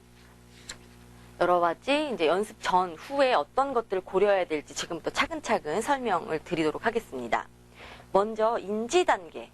Speaker 1: 여러 가지 이제 연습 전, 후에 어떤 것들을 고려해야 될지 지금부터 차근차근 설명을 드리도록 하겠습니다. 먼저 인지 단계.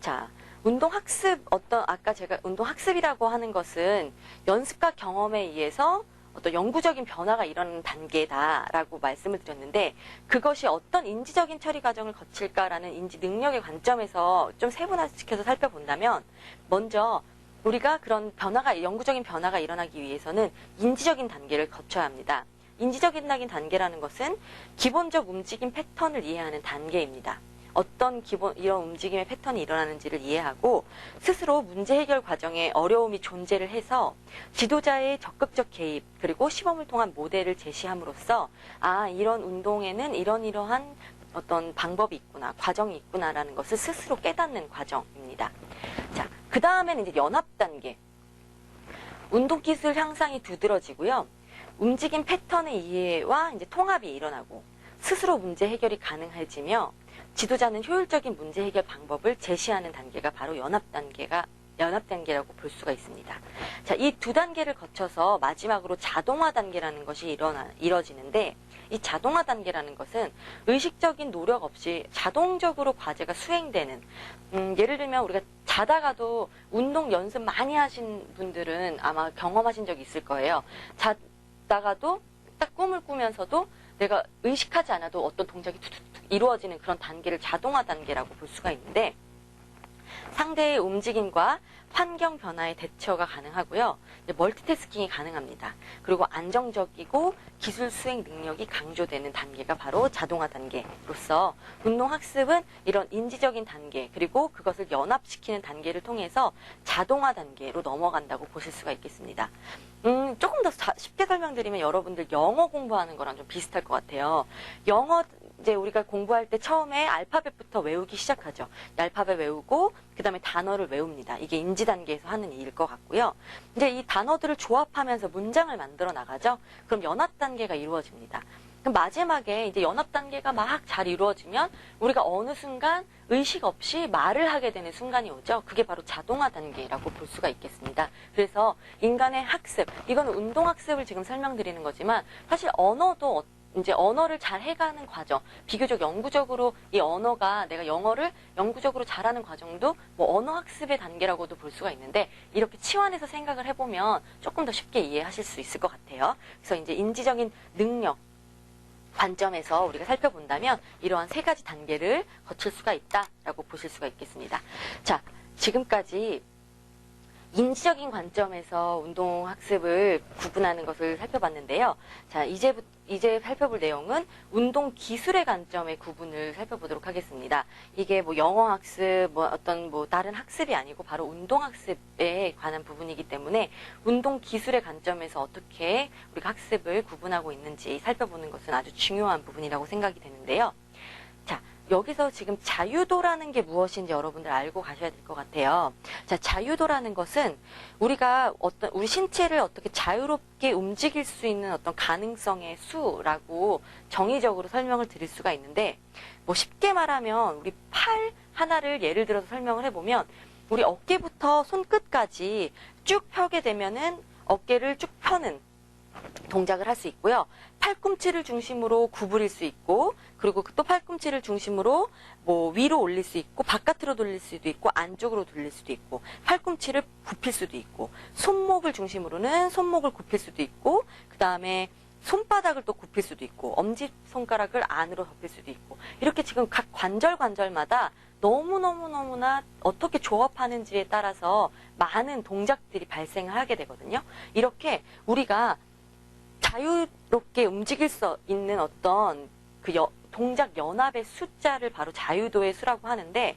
Speaker 1: 자, 운동학습, 아까 제가 운동학습이라고 하는 것은 연습과 경험에 의해서 어떤 영구적인 변화가 일어나는 단계다라고 말씀을 드렸는데, 그것이 어떤 인지적인 처리 과정을 거칠까라는 인지 능력의 관점에서 좀 세분화시켜서 살펴본다면, 먼저 우리가 그런 영구적인 변화가 일어나기 위해서는 인지적인 단계를 거쳐야 합니다. 인지적인 단계라는 것은 기본적 움직임 패턴을 이해하는 단계입니다. 어떤 이런 움직임의 패턴이 일어나는지를 이해하고 스스로 문제 해결 과정에 어려움이 존재를 해서 지도자의 적극적 개입, 그리고 시범을 통한 모델을 제시함으로써 이런 운동에는 이러한 어떤 방법이 있구나, 과정이 있구나라는 것을 스스로 깨닫는 과정입니다. 자, 그 다음에는 이제 연합 단계. 운동 기술 향상이 두드러지고요. 움직임 패턴의 이해와 이제 통합이 일어나고 스스로 문제 해결이 가능해지며 지도자는 효율적인 문제 해결 방법을 제시하는 단계가 바로 연합 단계라고 볼 수가 있습니다. 자, 이 두 단계를 거쳐서 마지막으로 자동화 단계라는 것이 이뤄지는데, 이 자동화 단계라는 것은 의식적인 노력 없이 자동적으로 과제가 수행되는, 예를 들면 우리가 자다가도 운동 연습 많이 하신 분들은 아마 경험하신 적이 있을 거예요. 자다가도 딱 꿈을 꾸면서도 내가 의식하지 않아도 어떤 동작이 툭툭툭 이루어지는 그런 단계를 자동화 단계라고 볼 수가 있는데, 상대의 움직임과 환경 변화에 대처가 가능하고요. 멀티태스킹이 가능합니다. 그리고 안정적이고 기술 수행 능력이 강조되는 단계가 바로 자동화 단계로서, 운동학습은 이런 인지적인 단계, 그리고 그것을 연합시키는 단계를 통해서 자동화 단계로 넘어간다고 보실 수가 있겠습니다. 조금 더 쉽게 설명드리면 여러분들 영어 공부하는 거랑 좀 비슷할 것 같아요. 영어 이제 우리가 공부할 때 처음에 알파벳부터 외우기 시작하죠. 알파벳 외우고 그 다음에 단어를 외웁니다. 이게 인지 단계에서 하는 일일 것 같고요. 이제 이 단어들을 조합하면서 문장을 만들어 나가죠. 그럼 연합 단계가 이루어집니다. 그럼 마지막에 이제 연합 단계가 막 잘 이루어지면 우리가 어느 순간 의식 없이 말을 하게 되는 순간이 오죠. 그게 바로 자동화 단계라고 볼 수가 있겠습니다. 그래서 인간의 학습, 이거는 운동 학습을 지금 설명드리는 거지만 사실 언어도 이제 언어를 잘 해가는 과정, 비교적 영구적으로 이 언어가 내가 영어를 영구적으로 잘하는 과정도 뭐 언어 학습의 단계라고도 볼 수가 있는데 이렇게 치환해서 생각을 해보면 조금 더 쉽게 이해하실 수 있을 것 같아요. 그래서 이제 인지적인 능력 관점에서 우리가 살펴본다면 이러한 세 가지 단계를 거칠 수가 있다라고 보실 수가 있겠습니다. 자, 지금까지 인지적인 관점에서 운동학습을 구분하는 것을 살펴봤는데요. 자, 이제 살펴볼 내용은 운동 기술의 관점의 구분을 살펴보도록 하겠습니다. 이게 뭐 영어 학습, 뭐 어떤 뭐 다른 학습이 아니고 바로 운동 학습에 관한 부분이기 때문에 운동 기술의 관점에서 어떻게 우리가 학습을 구분하고 있는지 살펴보는 것은 아주 중요한 부분이라고 생각이 되는데요. 자, 여기서 지금 자유도라는 게 무엇인지 여러분들 알고 가셔야 될 것 같아요. 자, 자유도라는 것은 우리가 우리 신체를 어떻게 자유롭게 움직일 수 있는 어떤 가능성의 수라고 정의적으로 설명을 드릴 수가 있는데, 뭐 쉽게 말하면 우리 팔 하나를 예를 들어서 설명을 해보면 우리 어깨부터 손끝까지 쭉 펴게 되면은 어깨를 쭉 펴는 동작을 할 수 있고요. 팔꿈치를 중심으로 구부릴 수 있고, 그리고 또 팔꿈치를 중심으로 뭐 위로 올릴 수 있고, 바깥으로 돌릴 수도 있고, 안쪽으로 돌릴 수도 있고, 팔꿈치를 굽힐 수도 있고, 손목을 중심으로는 손목을 굽힐 수도 있고, 그 다음에 손바닥을 또 굽힐 수도 있고, 엄지손가락을 안으로 덮일 수도 있고, 이렇게 지금 각 관절마다 너무나 어떻게 조합하는지에 따라서 많은 동작들이 발생을 하게 되거든요. 이렇게 우리가 자유롭게 움직일 수 있는 어떤 그 동작 연합의 숫자를 바로 자유도의 수라고 하는데,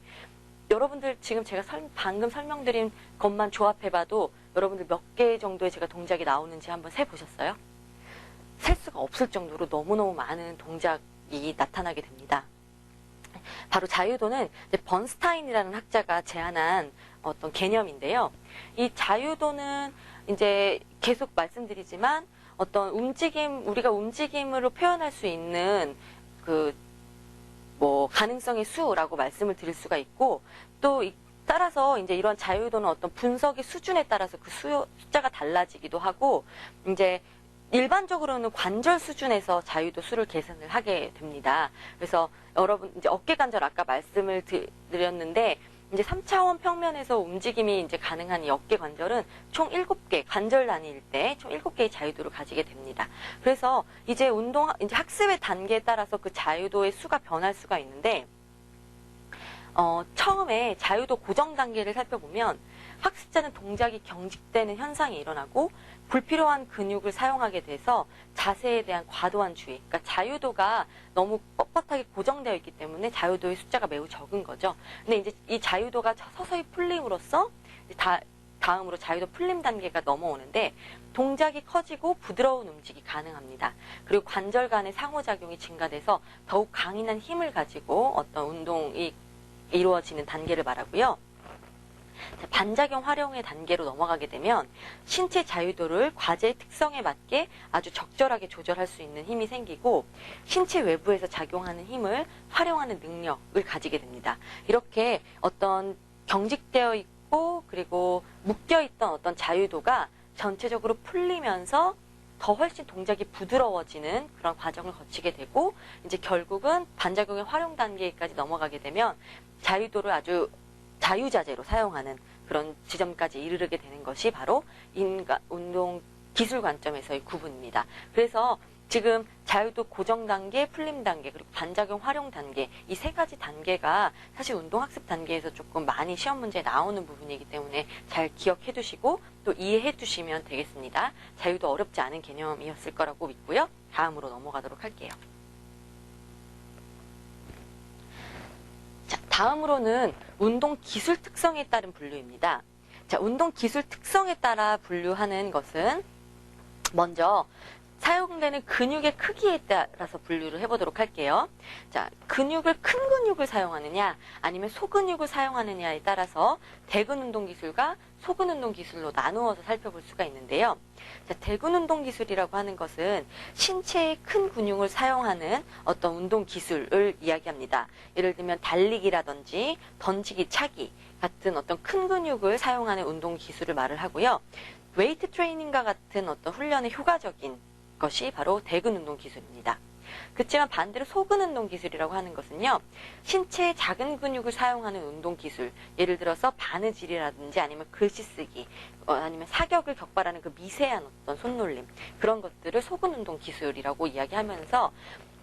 Speaker 1: 여러분들 지금 제가 방금 설명드린 것만 조합해봐도 여러분들 몇 개 정도의 제가 동작이 나오는지 한번 세보셨어요? 셀 수가 없을 정도로 너무너무 많은 동작이 나타나게 됩니다. 바로 자유도는 이제 번스타인이라는 학자가 제안한 어떤 개념인데요. 이 자유도는 이제 계속 말씀드리지만 어떤 우리가 움직임으로 표현할 수 있는 뭐 가능성의 수라고 말씀을 드릴 수가 있고, 또 따라서 이제 이런 자유도는 어떤 분석의 수준에 따라서 그 숫자가 달라지기도 하고, 이제 일반적으로는 관절 수준에서 자유도 수를 계산을 하게 됩니다. 그래서 여러분 이제 어깨 관절 아까 말씀을 드렸는데, 이제 3차원 평면에서 움직임이 이제 가능한 이 어깨 관절은 총 7개, 관절 단위일 때 총 7개의 자유도를 가지게 됩니다. 그래서 이제 이제 학습의 단계에 따라서 그 자유도의 수가 변할 수가 있는데, 처음에 자유도 고정 단계를 살펴보면 학습자는 동작이 경직되는 현상이 일어나고 불필요한 근육을 사용하게 돼서 자세에 대한 과도한 주의, 그러니까 자유도가 너무 뻣뻣하게 고정되어 있기 때문에 자유도의 숫자가 매우 적은 거죠. 근데 이제 이 자유도가 서서히 풀림으로써 다음으로 자유도 풀림 단계가 넘어오는데, 동작이 커지고 부드러운 움직이 가능합니다. 그리고 관절 간의 상호작용이 증가돼서 더욱 강인한 힘을 가지고 어떤 운동이 이루어지는 단계를 말하고요. 반작용 활용의 단계로 넘어가게 되면 신체 자유도를 과제의 특성에 맞게 아주 적절하게 조절할 수 있는 힘이 생기고, 신체 외부에서 작용하는 힘을 활용하는 능력을 가지게 됩니다. 이렇게 어떤 경직되어 있고 그리고 묶여있던 어떤 자유도가 전체적으로 풀리면서 더 훨씬 동작이 부드러워지는 그런 과정을 거치게 되고, 이제 결국은 반작용의 활용 단계까지 넘어가게 되면 자유도를 아주 자유자재로 사용하는 그런 지점까지 이르게 되는 것이 바로 운동 기술 관점에서의 구분입니다. 그래서 지금 자유도 고정 단계, 풀림 단계, 그리고 반작용 활용 단계, 이 세 가지 단계가 사실 운동학습 단계에서 조금 많이 시험 문제에 나오는 부분이기 때문에 잘 기억해 두시고 또 이해해 두시면 되겠습니다. 자유도 어렵지 않은 개념이었을 거라고 믿고요. 다음으로 넘어가도록 할게요. 자, 다음으로는 운동 기술 특성에 따른 분류입니다. 자, 운동 기술 특성에 따라 분류하는 것은 먼저 사용되는 근육의 크기에 따라서 분류를 해보도록 할게요. 자, 큰 근육을 사용하느냐 아니면 소근육을 사용하느냐에 따라서 대근 운동 기술과 소근 운동 기술로 나누어서 살펴볼 수가 있는데요. 자, 대근 운동 기술이라고 하는 것은 신체의 큰 근육을 사용하는 어떤 운동 기술을 이야기합니다. 예를 들면 달리기라든지 던지기, 차기 같은 어떤 큰 근육을 사용하는 운동 기술을 말을 하고요. 웨이트 트레이닝과 같은 어떤 훈련의 효과적인 것이 바로 대근 운동 기술입니다. 그렇지만 반대로 소근 운동 기술이라고 하는 것은요, 신체의 작은 근육을 사용하는 운동 기술, 예를 들어서 바느질이라든지 아니면 글씨 쓰기, 아니면 사격을 격발하는 그 미세한 어떤 손놀림, 그런 것들을 소근 운동 기술이라고 이야기하면서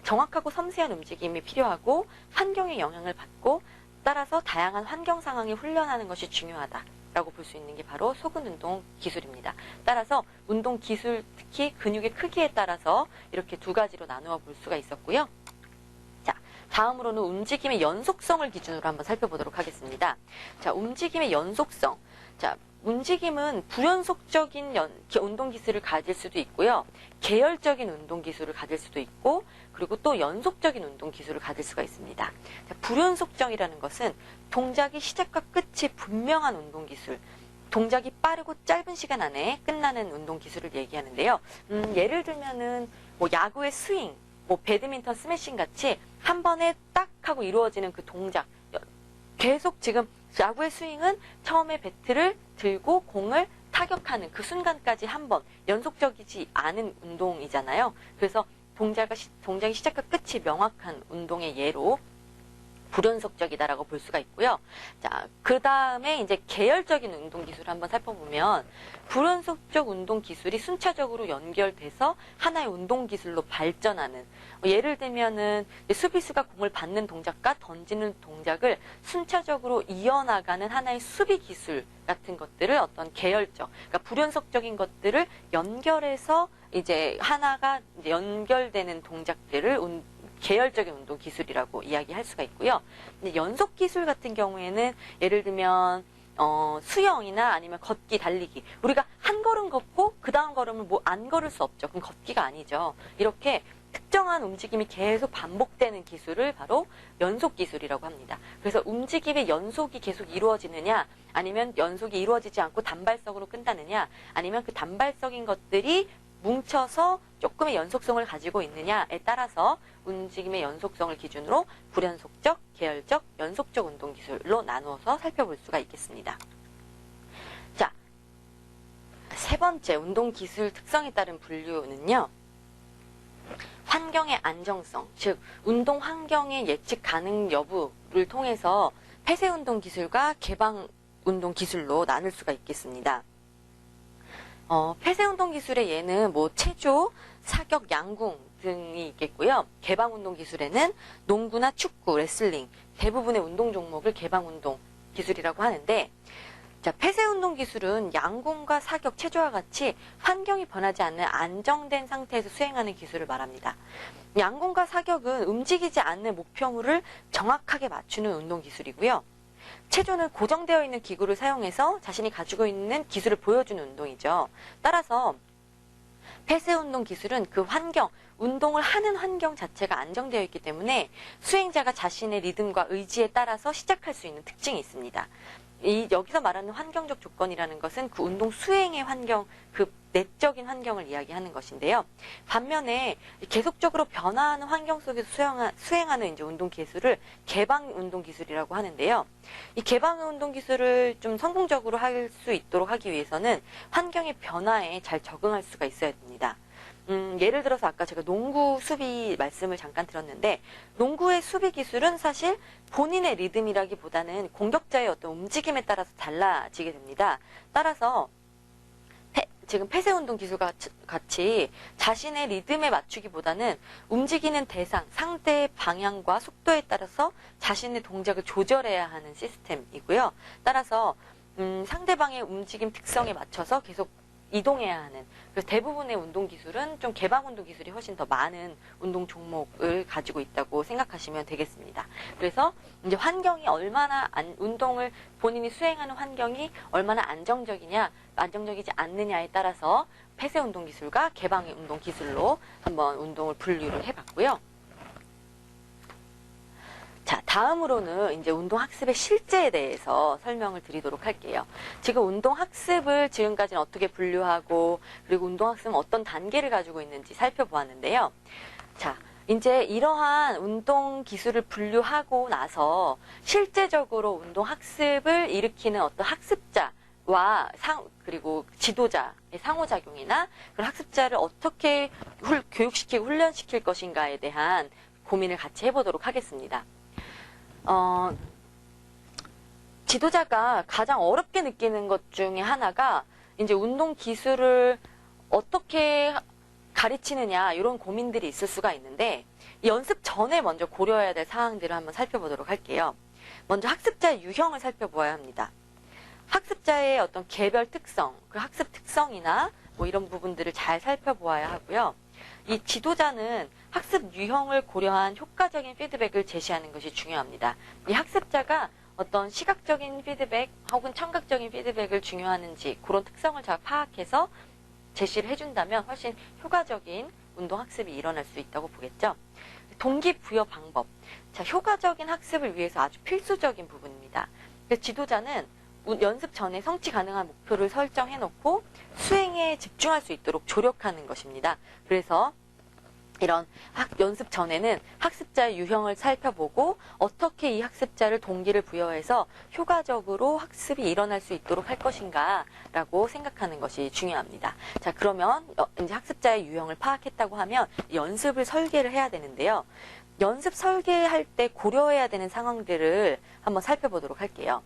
Speaker 1: 정확하고 섬세한 움직임이 필요하고 환경의 영향을 받고 따라서 다양한 환경 상황에 훈련하는 것이 중요하다라고 볼 수 있는 게 바로 소근 운동 기술입니다. 따라서 운동 기술, 특히 근육의 크기에 따라서 이렇게 두 가지로 나누어 볼 수가 있었고요. 자, 다음으로는 움직임의 연속성을 기준으로 한번 살펴보도록 하겠습니다. 자, 움직임의 연속성. 자, 움직임은 불연속적인 운동 기술을 가질 수도 있고요. 계열적인 운동 기술을 가질 수도 있고, 그리고 또 연속적인 운동 기술을 가질 수가 있습니다. 자, 불연속적이라는 것은 동작의 시작과 끝이 분명한 운동 기술, 동작이 빠르고 짧은 시간 안에 끝나는 운동 기술을 얘기하는데요. 예를 들면은 뭐 야구의 스윙, 뭐 배드민턴 스매싱 같이 한 번에 딱 하고 이루어지는 그 동작, 계속 지금 야구의 스윙은 처음에 배트를 들고 공을 타격하는 그 순간까지 한 번 연속적이지 않은 운동이잖아요. 그래서 동작의 시작과 끝이 명확한 운동의 예로 불연속적이다라고 볼 수가 있고요. 자, 그 다음에 이제 계열적인 운동 기술을 한번 살펴보면 불연속적 운동 기술이 순차적으로 연결돼서 하나의 운동 기술로 발전하는, 예를 들면은 수비수가 공을 받는 동작과 던지는 동작을 순차적으로 이어나가는 하나의 수비 기술 같은 것들을 어떤 계열적, 그러니까 불연속적인 것들을 연결해서 이제 하나가 이제 연결되는 동작들을 계열적인 운동 기술이라고 이야기할 수가 있고요. 근데 연속 기술 같은 경우에는 예를 들면 수영이나 아니면 걷기, 달리기. 우리가 한 걸음 걷고 그 다음 걸음을 뭐 안 걸을 수 없죠. 그럼 걷기가 아니죠. 이렇게 특정한 움직임이 계속 반복되는 기술을 바로 연속 기술이라고 합니다. 그래서 움직임의 연속이 계속 이루어지느냐, 아니면 연속이 이루어지지 않고 단발성으로 끝나느냐, 아니면 그 단발성인 것들이 뭉쳐서 조금의 연속성을 가지고 있느냐에 따라서 움직임의 연속성을 기준으로 불연속적, 계열적, 연속적 운동 기술로 나누어서 살펴볼 수가 있겠습니다. 자, 세 번째 운동 기술 특성에 따른 분류는요. 환경의 안정성, 즉 운동 환경의 예측 가능 여부를 통해서 폐쇄 운동 기술과 개방 운동 기술로 나눌 수가 있겠습니다. 폐쇄 운동 기술의 예는 뭐 체조, 사격, 양궁 등이 있겠고요. 개방 운동 기술에는 농구나 축구, 레슬링, 대부분의 운동 종목을 개방 운동 기술이라고 하는데, 자, 폐쇄 운동 기술은 양궁과 사격, 체조와 같이 환경이 변하지 않는 안정된 상태에서 수행하는 기술을 말합니다. 양궁과 사격은 움직이지 않는 목표물을 정확하게 맞추는 운동 기술이고요. 체조는 고정되어 있는 기구를 사용해서 자신이 가지고 있는 기술을 보여주는 운동이죠. 따라서 폐쇄 운동 기술은 그 환경, 운동을 하는 환경 자체가 안정되어 있기 때문에 수행자가 자신의 리듬과 의지에 따라서 시작할 수 있는 특징이 있습니다. 여기서 말하는 환경적 조건이라는 것은 그 운동 수행의 환경, 그 내적인 환경을 이야기하는 것인데요. 반면에 계속적으로 변화하는 환경 속에서 수행하는 이제 운동 기술을 개방 운동 기술이라고 하는데요. 이 개방 운동 기술을 좀 성공적으로 할 수 있도록 하기 위해서는 환경의 변화에 잘 적응할 수가 있어야 됩니다. 예를 들어서 아까 제가 농구 수비 말씀을 잠깐 드렸는데, 농구의 수비 기술은 사실 본인의 리듬이라기보다는 공격자의 어떤 움직임에 따라서 달라지게 됩니다. 따라서 지금 폐쇄 운동 기술과 같이 자신의 리듬에 맞추기보다는 움직이는 대상, 상대의 방향과 속도에 따라서 자신의 동작을 조절해야 하는 시스템이고요. 따라서 상대방의 움직임 특성에 맞춰서 계속 이동해야 하는, 그래서 대부분의 운동 기술은 좀 개방 운동 기술이 훨씬 더 많은 운동 종목을 가지고 있다고 생각하시면 되겠습니다. 그래서 이제 환경이 얼마나 운동을 본인이 수행하는 환경이 얼마나 안정적이냐, 안정적이지 않느냐에 따라서 폐쇄 운동 기술과 개방 운동 기술로 한번 운동을 분류를 해봤고요. 자, 다음으로는 이제 운동학습의 실제에 대해서 설명을 드리도록 할게요. 지금 운동학습을 지금까지는 어떻게 분류하고, 그리고 운동학습은 어떤 단계를 가지고 있는지 살펴보았는데요. 자, 이제 이러한 운동 기술을 분류하고 나서 실제적으로 운동학습을 일으키는 어떤 학습자와 그리고 지도자의 상호작용이나 그런 학습자를 어떻게 교육시키고 훈련시킬 것인가에 대한 고민을 같이 해보도록 하겠습니다. 지도자가 가장 어렵게 느끼는 것 중에 하나가 이제 운동 기술을 어떻게 가르치느냐 이런 고민들이 있을 수가 있는데, 연습 전에 먼저 고려해야 될 사항들을 한번 살펴보도록 할게요. 먼저 학습자의 유형을 살펴보아야 합니다. 학습자의 어떤 개별 특성, 그 학습 특성이나 뭐 이런 부분들을 잘 살펴보아야 하고요. 이 지도자는 학습 유형을 고려한 효과적인 피드백을 제시하는 것이 중요합니다. 이 학습자가 어떤 시각적인 피드백 혹은 청각적인 피드백을 중요하는지 그런 특성을 잘 파악해서 제시를 해준다면 훨씬 효과적인 운동학습이 일어날 수 있다고 보겠죠. 동기부여 방법. 자, 효과적인 학습을 위해서 아주 필수적인 부분입니다. 그래서 지도자는 연습 전에 성취 가능한 목표를 설정해놓고 수행에 집중할 수 있도록 조력하는 것입니다. 그래서 이런 연습 전에는 학습자의 유형을 살펴보고 어떻게 이 학습자를 동기를 부여해서 효과적으로 학습이 일어날 수 있도록 할 것인가 라고 생각하는 것이 중요합니다. 자, 그러면 이제 학습자의 유형을 파악했다고 하면 연습을 설계를 해야 되는데요. 연습 설계할 때 고려해야 되는 상황들을 한번 살펴보도록 할게요.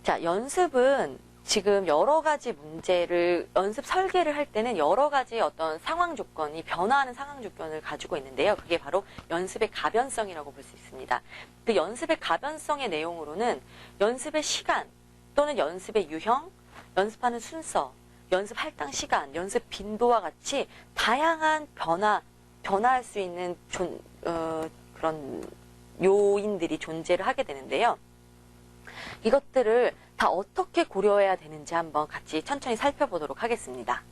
Speaker 1: 자, 연습은 지금 여러 가지 문제를 연습 설계를 할 때는 여러 가지 어떤 상황 조건이 변화하는 상황 조건을 가지고 있는데요. 그게 바로 연습의 가변성이라고 볼 수 있습니다. 그 연습의 가변성의 내용으로는 연습의 시간 또는 연습의 유형, 연습하는 순서, 연습 할당 시간, 연습 빈도와 같이 다양한 변화할 수 있는 그런 요인들이 존재를 하게 되는데요. 이것들을 다 어떻게 고려해야 되는지 한번 같이 천천히 살펴보도록 하겠습니다.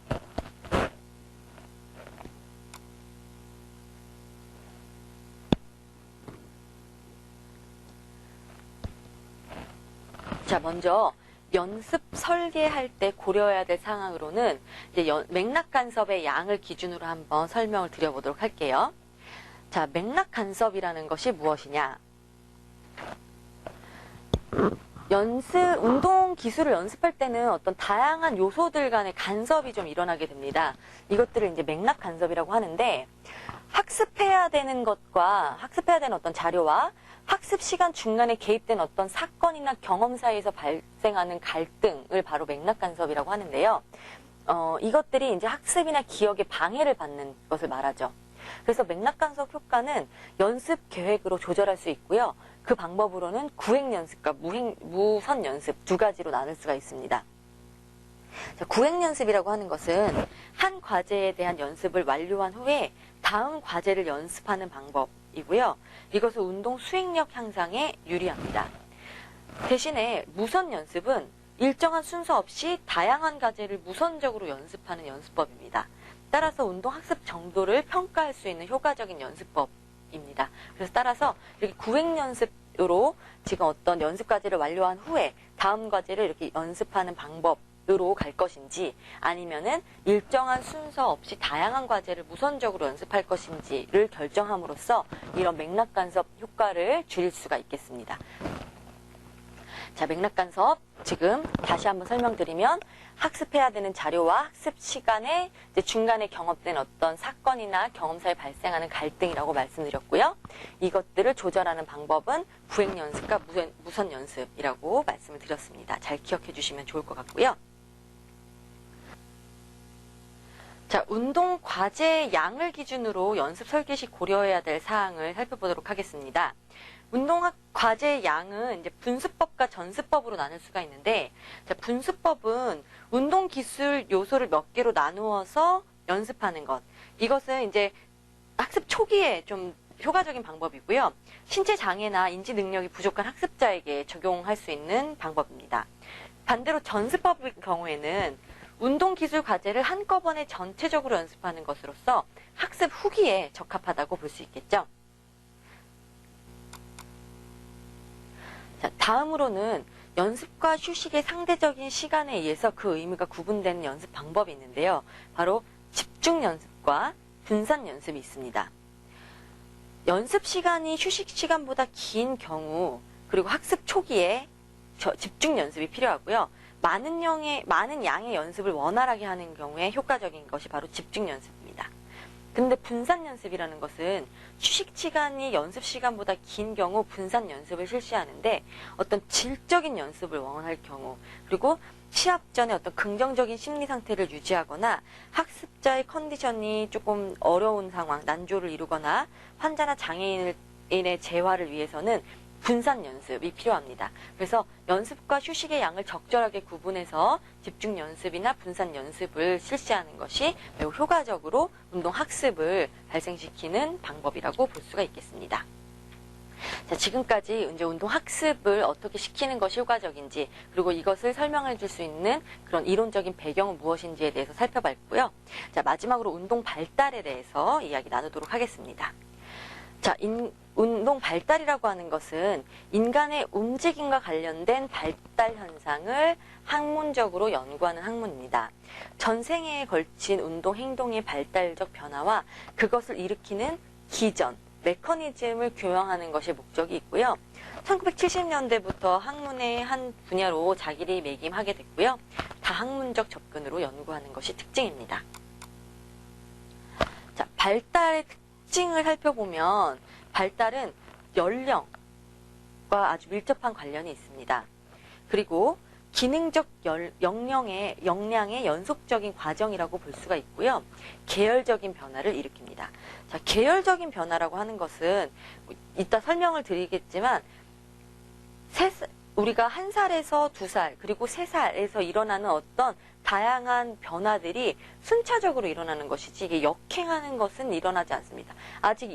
Speaker 1: 자, 먼저 연습 설계할 때 고려해야 될 상황으로는 이제 맥락 간섭의 양을 기준으로 한번 설명을 드려보도록 할게요. 자, 맥락 간섭이라는 것이 무엇이냐? 운동 기술을 연습할 때는 어떤 다양한 요소들 간의 간섭이 좀 일어나게 됩니다. 이것들을 이제 맥락 간섭이라고 하는데, 학습해야 되는 것과 학습해야 되는 어떤 자료와 학습 시간 중간에 개입된 어떤 사건이나 경험 사이에서 발생하는 갈등을 바로 맥락 간섭이라고 하는데요. 이것들이 이제 학습이나 기억에 방해를 받는 것을 말하죠. 그래서 맥락 간섭 효과는 연습 계획으로 조절할 수 있고요. 그 방법으로는 구획 연습과 무선 연습 두 가지로 나눌 수가 있습니다. 자, 구획 연습이라고 하는 것은 한 과제에 대한 연습을 완료한 후에 다음 과제를 연습하는 방법이고요. 이것은 운동 수행력 향상에 유리합니다. 대신에 무선 연습은 일정한 순서 없이 다양한 과제를 무선적으로 연습하는 연습법입니다. 따라서 운동 학습 정도를 평가할 수 있는 효과적인 연습법입니다. 그래서 따라서 이렇게 구획 연습으로 지금 어떤 연습 과제를 완료한 후에 다음 과제를 이렇게 연습하는 방법으로 갈 것인지, 아니면은 일정한 순서 없이 다양한 과제를 무선적으로 연습할 것인지를 결정함으로써 이런 맥락 간섭 효과를 줄일 수가 있겠습니다. 자, 맥락 간섭 지금 다시 한번 설명드리면, 학습해야 되는 자료와 학습 시간에 이제 중간에 경험된 어떤 사건이나 경험사에 발생하는 갈등이라고 말씀드렸고요. 이것들을 조절하는 방법은 구획 연습과 무선 연습이라고 말씀을 드렸습니다. 잘 기억해 주시면 좋을 것 같고요. 자, 운동 과제의 양을 기준으로 연습 설계 시 고려해야 될 사항을 살펴보도록 하겠습니다. 운동 과제의 양은 이제 분수법과 전수법으로 나눌 수가 있는데, 자, 분수법은 운동 기술 요소를 몇 개로 나누어서 연습하는 것. 이것은 이제 학습 초기에 좀 효과적인 방법이고요. 신체 장애나 인지 능력이 부족한 학습자에게 적용할 수 있는 방법입니다. 반대로 전습법의 경우에는 운동기술 과제를 한꺼번에 전체적으로 연습하는 것으로서 학습 후기에 적합하다고 볼 수 있겠죠. 자, 다음으로는 연습과 휴식의 상대적인 시간에 의해서 그 의미가 구분되는 연습 방법이 있는데요. 바로 집중 연습과 분산 연습이 있습니다. 연습 시간이 휴식 시간보다 긴 경우, 그리고 학습 초기에 집중 연습이 필요하고요. 많은 양의 연습을 원활하게 하는 경우에 효과적인 것이 바로 집중 연습입니다. 근데 분산 연습이라는 것은 휴식 시간이 연습 시간보다 긴 경우 분산 연습을 실시하는데 어떤 질적인 연습을 원할 경우, 그리고 시합 전에 어떤 긍정적인 심리 상태를 유지하거나 학습자의 컨디션이 조금 어려운 상황, 난조를 이루거나 환자나 장애인의 재활을 위해서는 분산 연습이 필요합니다. 그래서 연습과 휴식의 양을 적절하게 구분해서 집중 연습이나 분산 연습을 실시하는 것이 매우 효과적으로 운동 학습을 발생시키는 방법이라고 볼 수가 있겠습니다. 자, 지금까지 이제 운동 학습을 어떻게 시키는 것이 효과적인지, 그리고 이것을 설명해 줄 수 있는 그런 이론적인 배경은 무엇인지에 대해서 살펴봤고요. 자, 마지막으로 운동 발달에 대해서 이야기 나누도록 하겠습니다. 자, 운동 발달이라고 하는 것은 인간의 움직임과 관련된 발달 현상을 학문적으로 연구하는 학문입니다. 전생에 걸친 운동 행동의 발달적 변화와 그것을 일으키는 기전, 메커니즘을 규명하는 것이 목적이 있고요. 1970년대부터 학문의 한 분야로 자기를 매김하게 됐고요. 다학문적 접근으로 연구하는 것이 특징입니다. 자, 발달의 특징을 살펴보면 발달은 연령과 아주 밀접한 관련이 있습니다. 그리고 기능적 역량의 연속적인 과정이라고 볼 수가 있고요. 계열적인 변화를 일으킵니다. 자, 계열적인 변화라고 하는 것은 이따 설명을 드리겠지만 우리가 1살에서 2살 그리고 3살에서 일어나는 어떤 다양한 변화들이 순차적으로 일어나는 것이지 이게 역행하는 것은 일어나지 않습니다. 아직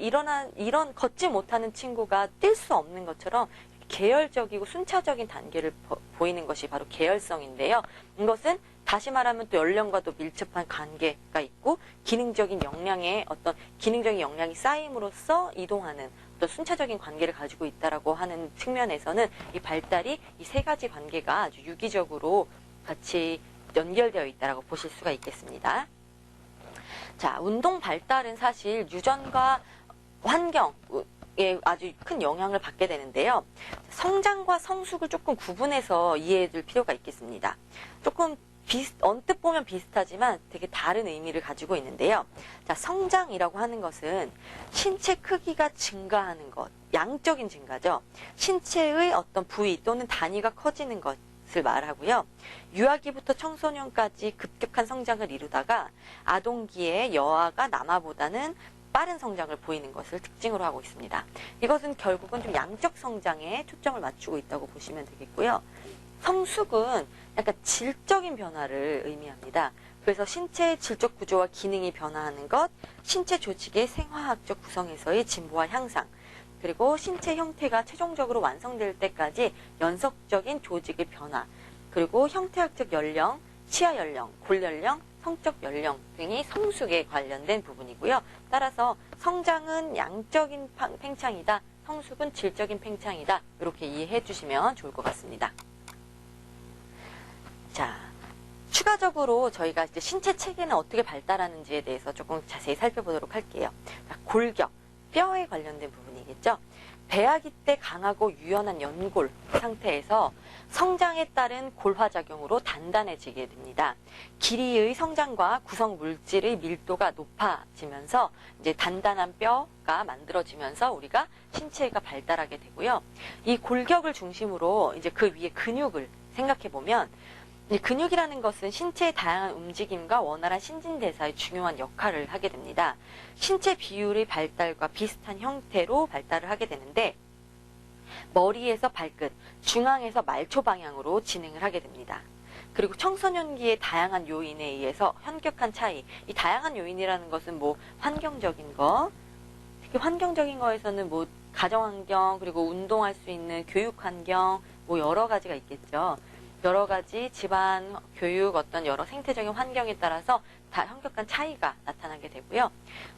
Speaker 1: 걷지 못하는 친구가 뛸 수 없는 것처럼 계열적이고 순차적인 단계를 보이는 것이 바로 계열성인데요. 이것은 다시 말하면 또 연령과도 밀접한 관계가 있고 기능적인 역량이 쌓임으로써 이동하는 또 순차적인 관계를 가지고 있다라고 하는 측면에서는 이 발달이 이 세 가지 관계가 아주 유기적으로 같이 연결되어 있다라고 보실 수가 있겠습니다. 자, 운동 발달은 사실 유전과 환경에 아주 큰 영향을 받게 되는데요. 성장과 성숙을 조금 구분해서 이해해 줄 필요가 있겠습니다. 조금 언뜻 보면 비슷하지만 되게 다른 의미를 가지고 있는데요. 자, 성장이라고 하는 것은 신체 크기가 증가하는 것, 양적인 증가죠. 신체의 어떤 부위 또는 단위가 커지는 것을 말하고요. 유아기부터 청소년까지 급격한 성장을 이루다가 아동기의 여아가 남아보다는 빠른 성장을 보이는 것을 특징으로 하고 있습니다. 이것은 결국은 좀 양적 성장에 초점을 맞추고 있다고 보시면 되겠고요. 성숙은 약간 질적인 변화를 의미합니다. 그래서 신체의 질적 구조와 기능이 변화하는 것, 신체 조직의 생화학적 구성에서의 진보와 향상, 그리고 신체 형태가 최종적으로 완성될 때까지 연속적인 조직의 변화, 그리고 형태학적 연령, 치아 연령, 골 연령, 성적 연령 등이 성숙에 관련된 부분이고요. 따라서 성장은 양적인 팽창이다, 성숙은 질적인 팽창이다, 이렇게 이해해 주시면 좋을 것 같습니다. 자, 추가적으로 저희가 이제 신체 체계는 어떻게 발달하는지에 대해서 조금 자세히 살펴보도록 할게요. 자, 골격, 뼈에 관련된 부분이겠죠. 배아기 때 강하고 유연한 연골 상태에서 성장에 따른 골화작용으로 단단해지게 됩니다. 길이의 성장과 구성 물질의 밀도가 높아지면서 이제 단단한 뼈가 만들어지면서 우리가 신체가 발달하게 되고요. 이 골격을 중심으로 이제 그 위에 근육을 생각해 보면 근육이라는 것은 신체의 다양한 움직임과 원활한 신진대사에 중요한 역할을 하게 됩니다. 신체 비율의 발달과 비슷한 형태로 발달을 하게 되는데 머리에서 발끝, 중앙에서 말초 방향으로 진행을 하게 됩니다. 그리고 청소년기의 다양한 요인에 의해서 현격한 차이, 이 다양한 요인이라는 것은 뭐 환경적인 거, 특히 환경적인 거에서는 뭐 가정환경, 그리고 운동할 수 있는 교육환경, 뭐 여러 가지가 있겠죠. 여러 가지 집안, 교육, 어떤 여러 생태적인 환경에 따라서 다 현격한 차이가 나타나게 되고요.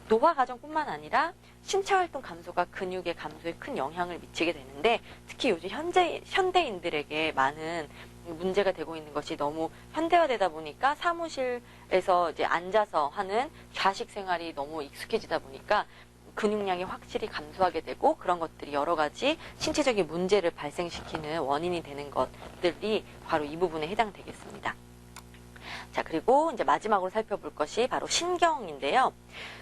Speaker 1: 노화 과정뿐만 아니라 신체 활동 감소가 근육의 감소에 큰 영향을 미치게 되는데, 특히 요즘 현대인들에게 많은 문제가 되고 있는 것이 너무 현대화되다 보니까 사무실에서 이제 앉아서 하는 좌식 생활이 너무 익숙해지다 보니까 근육량이 확실히 감소하게 되고, 그런 것들이 여러 가지 신체적인 문제를 발생시키는 원인이 되는 것들이 바로 이 부분에 해당되겠습니다. 자, 그리고 이제 마지막으로 살펴볼 것이 바로 신경인데요.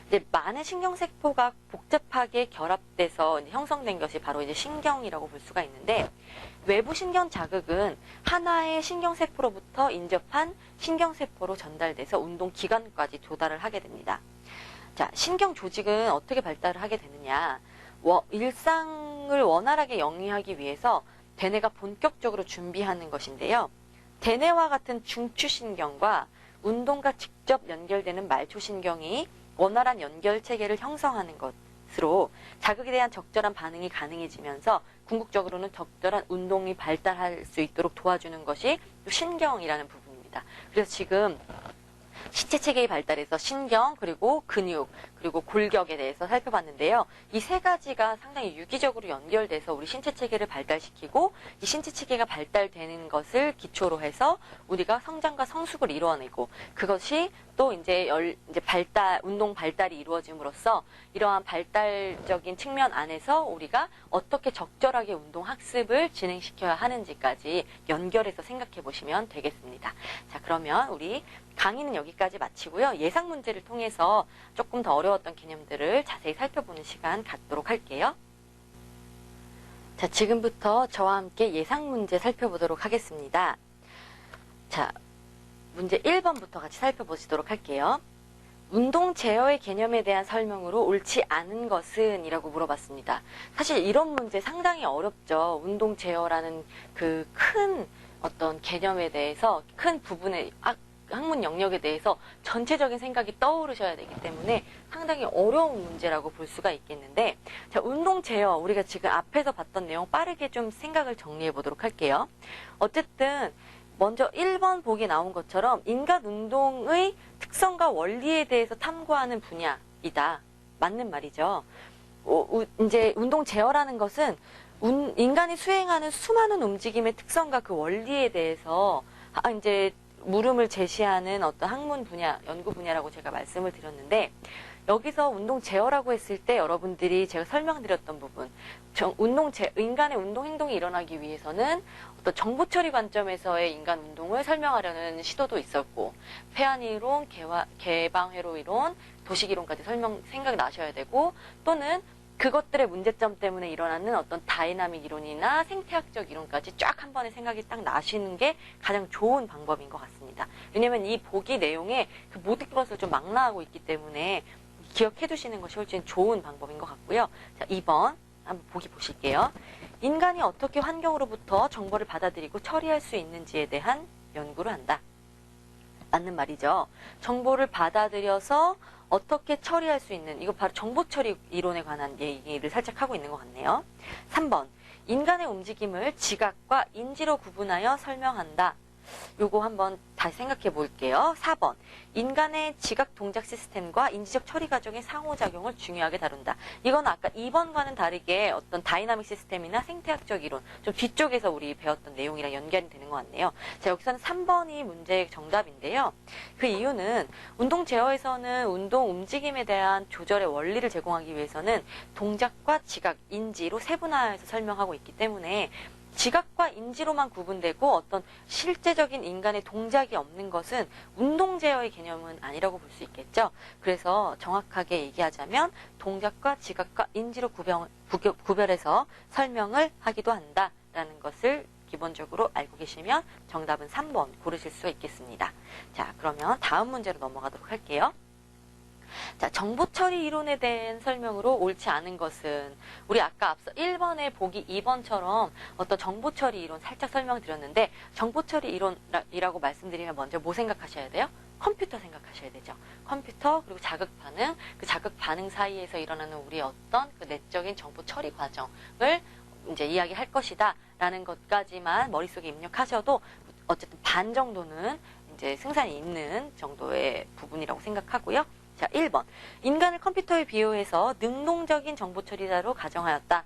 Speaker 1: 이제 많은 신경세포가 복잡하게 결합돼서 이제 형성된 것이 바로 이제 신경이라고 볼 수가 있는데, 외부 신경 자극은 하나의 신경세포로부터 인접한 신경세포로 전달돼서 운동 기관까지 도달을 하게 됩니다. 자, 신경 조직은 어떻게 발달을 하게 되느냐. 일상을 원활하게 영위하기 위해서 대뇌가 본격적으로 준비하는 것인데요. 대뇌와 같은 중추신경과 운동과 직접 연결되는 말초신경이 원활한 연결 체계를 형성하는 것으로 자극에 대한 적절한 반응이 가능해지면서 궁극적으로는 적절한 운동이 발달할 수 있도록 도와주는 것이 신경이라는 부분입니다. 그래서 지금 신체 체계의 발달에서 신경, 그리고 근육, 그리고 골격에 대해서 살펴봤는데요. 이 세 가지가 상당히 유기적으로 연결돼서 우리 신체 체계를 발달시키고, 이 신체 체계가 발달되는 것을 기초로 해서 우리가 성장과 성숙을 이루어내고, 그것이 또 이제 운동 발달이 이루어짐으로써 이러한 발달적인 측면 안에서 우리가 어떻게 적절하게 운동 학습을 진행시켜야 하는지까지 연결해서 생각해 보시면 되겠습니다. 자, 그러면 우리 강의는 여기까지 마치고요. 예상 문제를 통해서 조금 더 어려웠던 개념들을 자세히 살펴보는 시간 갖도록 할게요. 자, 지금부터 저와 함께 예상 문제 살펴보도록 하겠습니다. 자, 문제 1번부터 같이 살펴보시도록 할게요. 운동 제어의 개념에 대한 설명으로 옳지 않은 것은? 이라고 물어봤습니다. 사실 이런 문제 상당히 어렵죠. 운동 제어라는 그 큰 어떤 개념에 대해서, 큰 부분의 학문 영역에 대해서 전체적인 생각이 떠오르셔야 되기 때문에 상당히 어려운 문제라고 볼 수가 있겠는데, 자, 운동 제어, 우리가 지금 앞에서 봤던 내용 빠르게 좀 생각을 정리해 보도록 할게요. 어쨌든 먼저 1번 보기에 나온 것처럼 인간 운동의 특성과 원리에 대해서 탐구하는 분야이다. 맞는 말이죠. 이제 운동 제어라는 것은 인간이 수행하는 수많은 움직임의 특성과 그 원리에 대해서 이제 물음을 제시하는 어떤 학문 분야, 연구 분야라고 제가 말씀을 드렸는데, 여기서 운동 제어라고 했을 때 여러분들이 제가 설명드렸던 부분, 인간의 운동 행동이 일어나기 위해서는 어떤 정보 처리 관점에서의 인간 운동을 설명하려는 시도도 있었고, 폐암 이론, 개방 회로 이론, 도식 이론까지 생각이 나셔야 되고, 또는 그것들의 문제점 때문에 일어나는 어떤 다이나믹 이론이나 생태학적 이론까지 쫙 한 번에 생각이 딱 나시는 게 가장 좋은 방법인 것 같습니다. 왜냐면 이 보기 내용에 그 모든 것을 좀 망라하고 있기 때문에 기억해 두시는 것이 훨씬 좋은 방법인 것 같고요. 자, 2번 한번 보기 보실게요. 인간이 어떻게 환경으로부터 정보를 받아들이고 처리할 수 있는지에 대한 연구를 한다. 맞는 말이죠. 정보를 받아들여서 어떻게 처리할 수 있는, 이거 바로 정보 처리 이론에 관한 얘기를 살짝 하고 있는 것 같네요. 3번, 인간의 움직임을 지각과 인지로 구분하여 설명한다. 요거 한번 다시 생각해 볼게요. 4번, 인간의 지각 동작 시스템과 인지적 처리 과정의 상호작용을 중요하게 다룬다. 이건 아까 2번과는 다르게 어떤 다이나믹 시스템이나 생태학적 이론, 좀 뒤쪽에서 우리 배웠던 내용이랑 연결이 되는 것 같네요. 자, 여기서는 3번이 문제의 정답인데요. 그 이유는 운동 제어에서는 운동 움직임에 대한 조절의 원리를 제공하기 위해서는 동작과 지각, 인지로 세분화해서 설명하고 있기 때문에 지각과 인지로만 구분되고 어떤 실제적인 인간의 동작이 없는 것은 운동 제어의 개념은 아니라고 볼 수 있겠죠. 그래서 정확하게 얘기하자면 동작과 지각과 인지로 구별해서 설명을 하기도 한다라는 것을 기본적으로 알고 계시면 정답은 3번 고르실 수 있겠습니다. 자, 그러면 다음 문제로 넘어가도록 할게요. 자, 정보 처리 이론에 대한 설명으로 옳지 않은 것은, 우리 아까 앞서 1번에 보기 2번처럼 어떤 정보 처리 이론 살짝 설명드렸는데, 정보 처리 이론이라고 말씀드리면 먼저 뭐 생각하셔야 돼요? 컴퓨터 생각하셔야 되죠. 컴퓨터, 그리고 자극 반응, 그 자극 반응 사이에서 일어나는 우리 어떤 그 내적인 정보 처리 과정을 이제 이야기할 것이다 라는 것까지만 머릿속에 입력하셔도 어쨌든 반 정도는 이제 승산이 있는 정도의 부분이라고 생각하고요. 자, 1번. 인간을 컴퓨터에 비유해서 능동적인 정보 처리자로 가정하였다.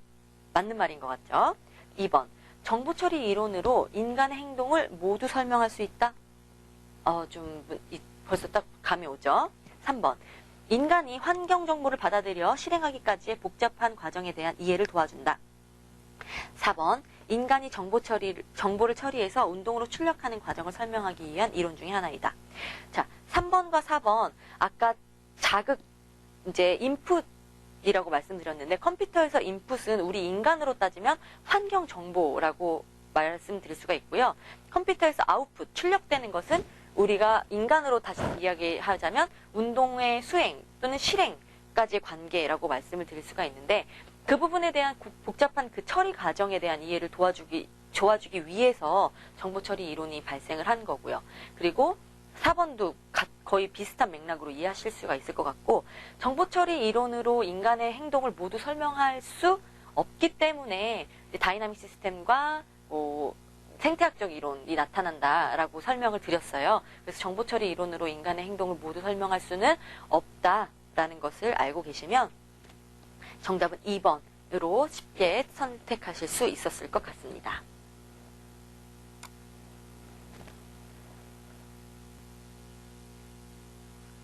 Speaker 1: 맞는 말인 것 같죠? 2번. 정보 처리 이론으로 인간의 행동을 모두 설명할 수 있다. 벌써 딱 감이 오죠? 3번. 인간이 환경 정보를 받아들여 실행하기까지의 복잡한 과정에 대한 이해를 도와준다. 4번. 인간이 정보를 처리해서 운동으로 출력하는 과정을 설명하기 위한 이론 중에 하나이다. 자, 3번과 4번. 아까 이제 인풋이라고 말씀드렸는데, 컴퓨터에서 인풋은 우리 인간으로 따지면 환경 정보라고 말씀드릴 수가 있고요. 컴퓨터에서 아웃풋, 출력되는 것은 우리가 인간으로 다시 이야기하자면 운동의 수행 또는 실행까지의 관계라고 말씀을 드릴 수가 있는데, 그 부분에 대한 복잡한 그 처리 과정에 대한 이해를 도와주기 위해서 정보 처리 이론이 발생을 한 거고요. 그리고 4번도 거의 비슷한 맥락으로 이해하실 수가 있을 것 같고, 정보 처리 이론으로 인간의 행동을 모두 설명할 수 없기 때문에 다이나믹 시스템과 생태학적 이론이 나타난다라고 설명을 드렸어요. 그래서 정보 처리 이론으로 인간의 행동을 모두 설명할 수는 없다라는 것을 알고 계시면 정답은 2번으로 쉽게 선택하실 수 있었을 것 같습니다.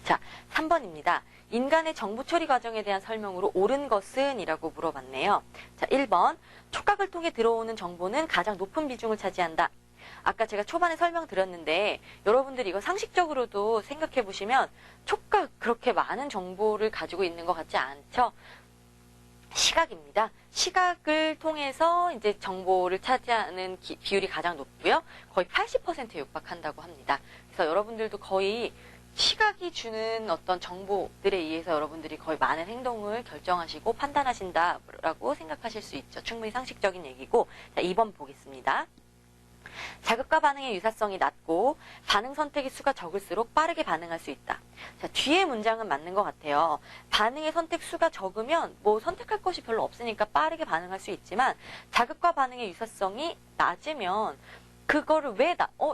Speaker 1: 자, 3번입니다. 인간의 정보 처리 과정에 대한 설명으로 옳은 것은? 이라고 물어봤네요. 자, 1번. 촉각을 통해 들어오는 정보는 가장 높은 비중을 차지한다. 아까 제가 초반에 설명드렸는데 여러분들이 이거 상식적으로도 생각해 보시면 촉각 그렇게 많은 정보를 가지고 있는 것 같지 않죠? 시각입니다. 시각을 통해서 이제 정보를 차지하는 비율이 가장 높고요. 거의 80%에 육박한다고 합니다. 그래서 여러분들도 거의 시각이 주는 어떤 정보들에 의해서 여러분들이 거의 많은 행동을 결정하시고 판단하신다라고 생각하실 수 있죠. 충분히 상식적인 얘기고. 자, 2번 보겠습니다. 자극과 반응의 유사성이 낮고 반응 선택의 수가 적을수록 빠르게 반응할 수 있다. 자, 뒤에 문장은 맞는 것 같아요. 반응의 선택 수가 적으면 선택할 것이 별로 없으니까 빠르게 반응할 수 있지만, 자극과 반응의 유사성이 낮으면 그거를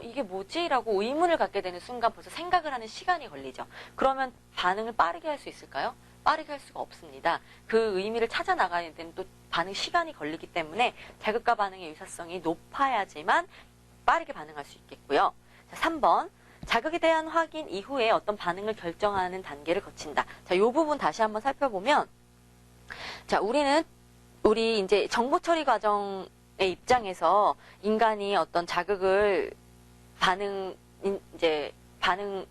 Speaker 1: 이게 뭐지? 라고 의문을 갖게 되는 순간 벌써 생각을 하는 시간이 걸리죠. 그러면 반응을 빠르게 할 수 있을까요? 빠르게 할 수가 없습니다. 그 의미를 찾아 나가야 되는 또 반응 시간이 걸리기 때문에 자극과 반응의 유사성이 높아야지만 빠르게 반응할 수 있겠고요. 자, 3번. 자극에 대한 확인 이후에 어떤 반응을 결정하는 단계를 거친다. 자, 이 부분 다시 한번 살펴보면, 자, 우리 이제 정보 처리 과정의 입장에서 인간이 어떤 자극을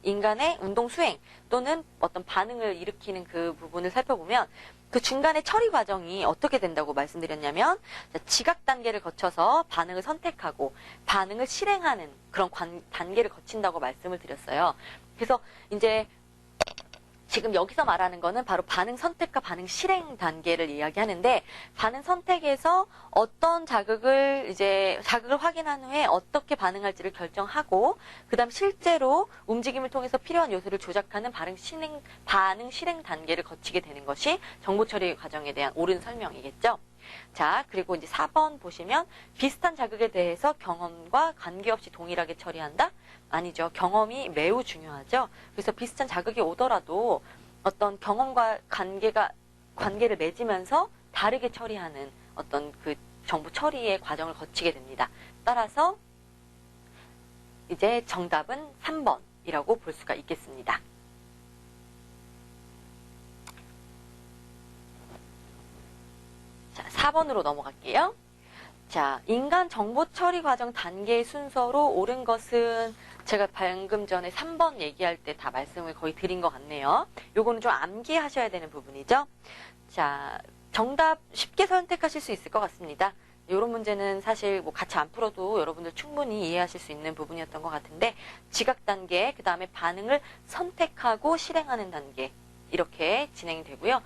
Speaker 1: 인간의 운동 수행 또는 어떤 반응을 일으키는 그 부분을 살펴보면 그 중간에 처리 과정이 어떻게 된다고 말씀드렸냐면, 지각 단계를 거쳐서 반응을 선택하고 반응을 실행하는 그런 단계를 거친다고 말씀을 드렸어요. 그래서 이제 지금 여기서 말하는 거는 바로 반응 선택과 반응 실행 단계를 이야기하는데, 반응 선택에서 어떤 자극을 확인한 후에 어떻게 반응할지를 결정하고, 그 다음 실제로 움직임을 통해서 필요한 요소를 조작하는 반응 실행 단계를 거치게 되는 것이 정보 처리 과정에 대한 옳은 설명이겠죠. 자, 그리고 이제 4번 보시면 비슷한 자극에 대해서 경험과 관계없이 동일하게 처리한다? 아니죠. 경험이 매우 중요하죠. 그래서 비슷한 자극이 오더라도 어떤 경험과 관계를 맺으면서 다르게 처리하는 어떤 그 정보 처리의 과정을 거치게 됩니다. 따라서 이제 정답은 3번이라고 볼 수가 있겠습니다. 자, 4번으로 넘어갈게요. 자, 인간 정보 처리 과정 단계의 순서로 옳은 것은? 제가 방금 전에 3번 얘기할 때 다 말씀을 거의 드린 것 같네요. 요거는 좀 암기하셔야 되는 부분이죠. 자, 정답 쉽게 선택하실 수 있을 것 같습니다. 이런 문제는 사실 같이 안 풀어도 여러분들 충분히 이해하실 수 있는 부분이었던 것 같은데, 지각 단계, 그 다음에 반응을 선택하고 실행하는 단계, 이렇게 진행이 되고요.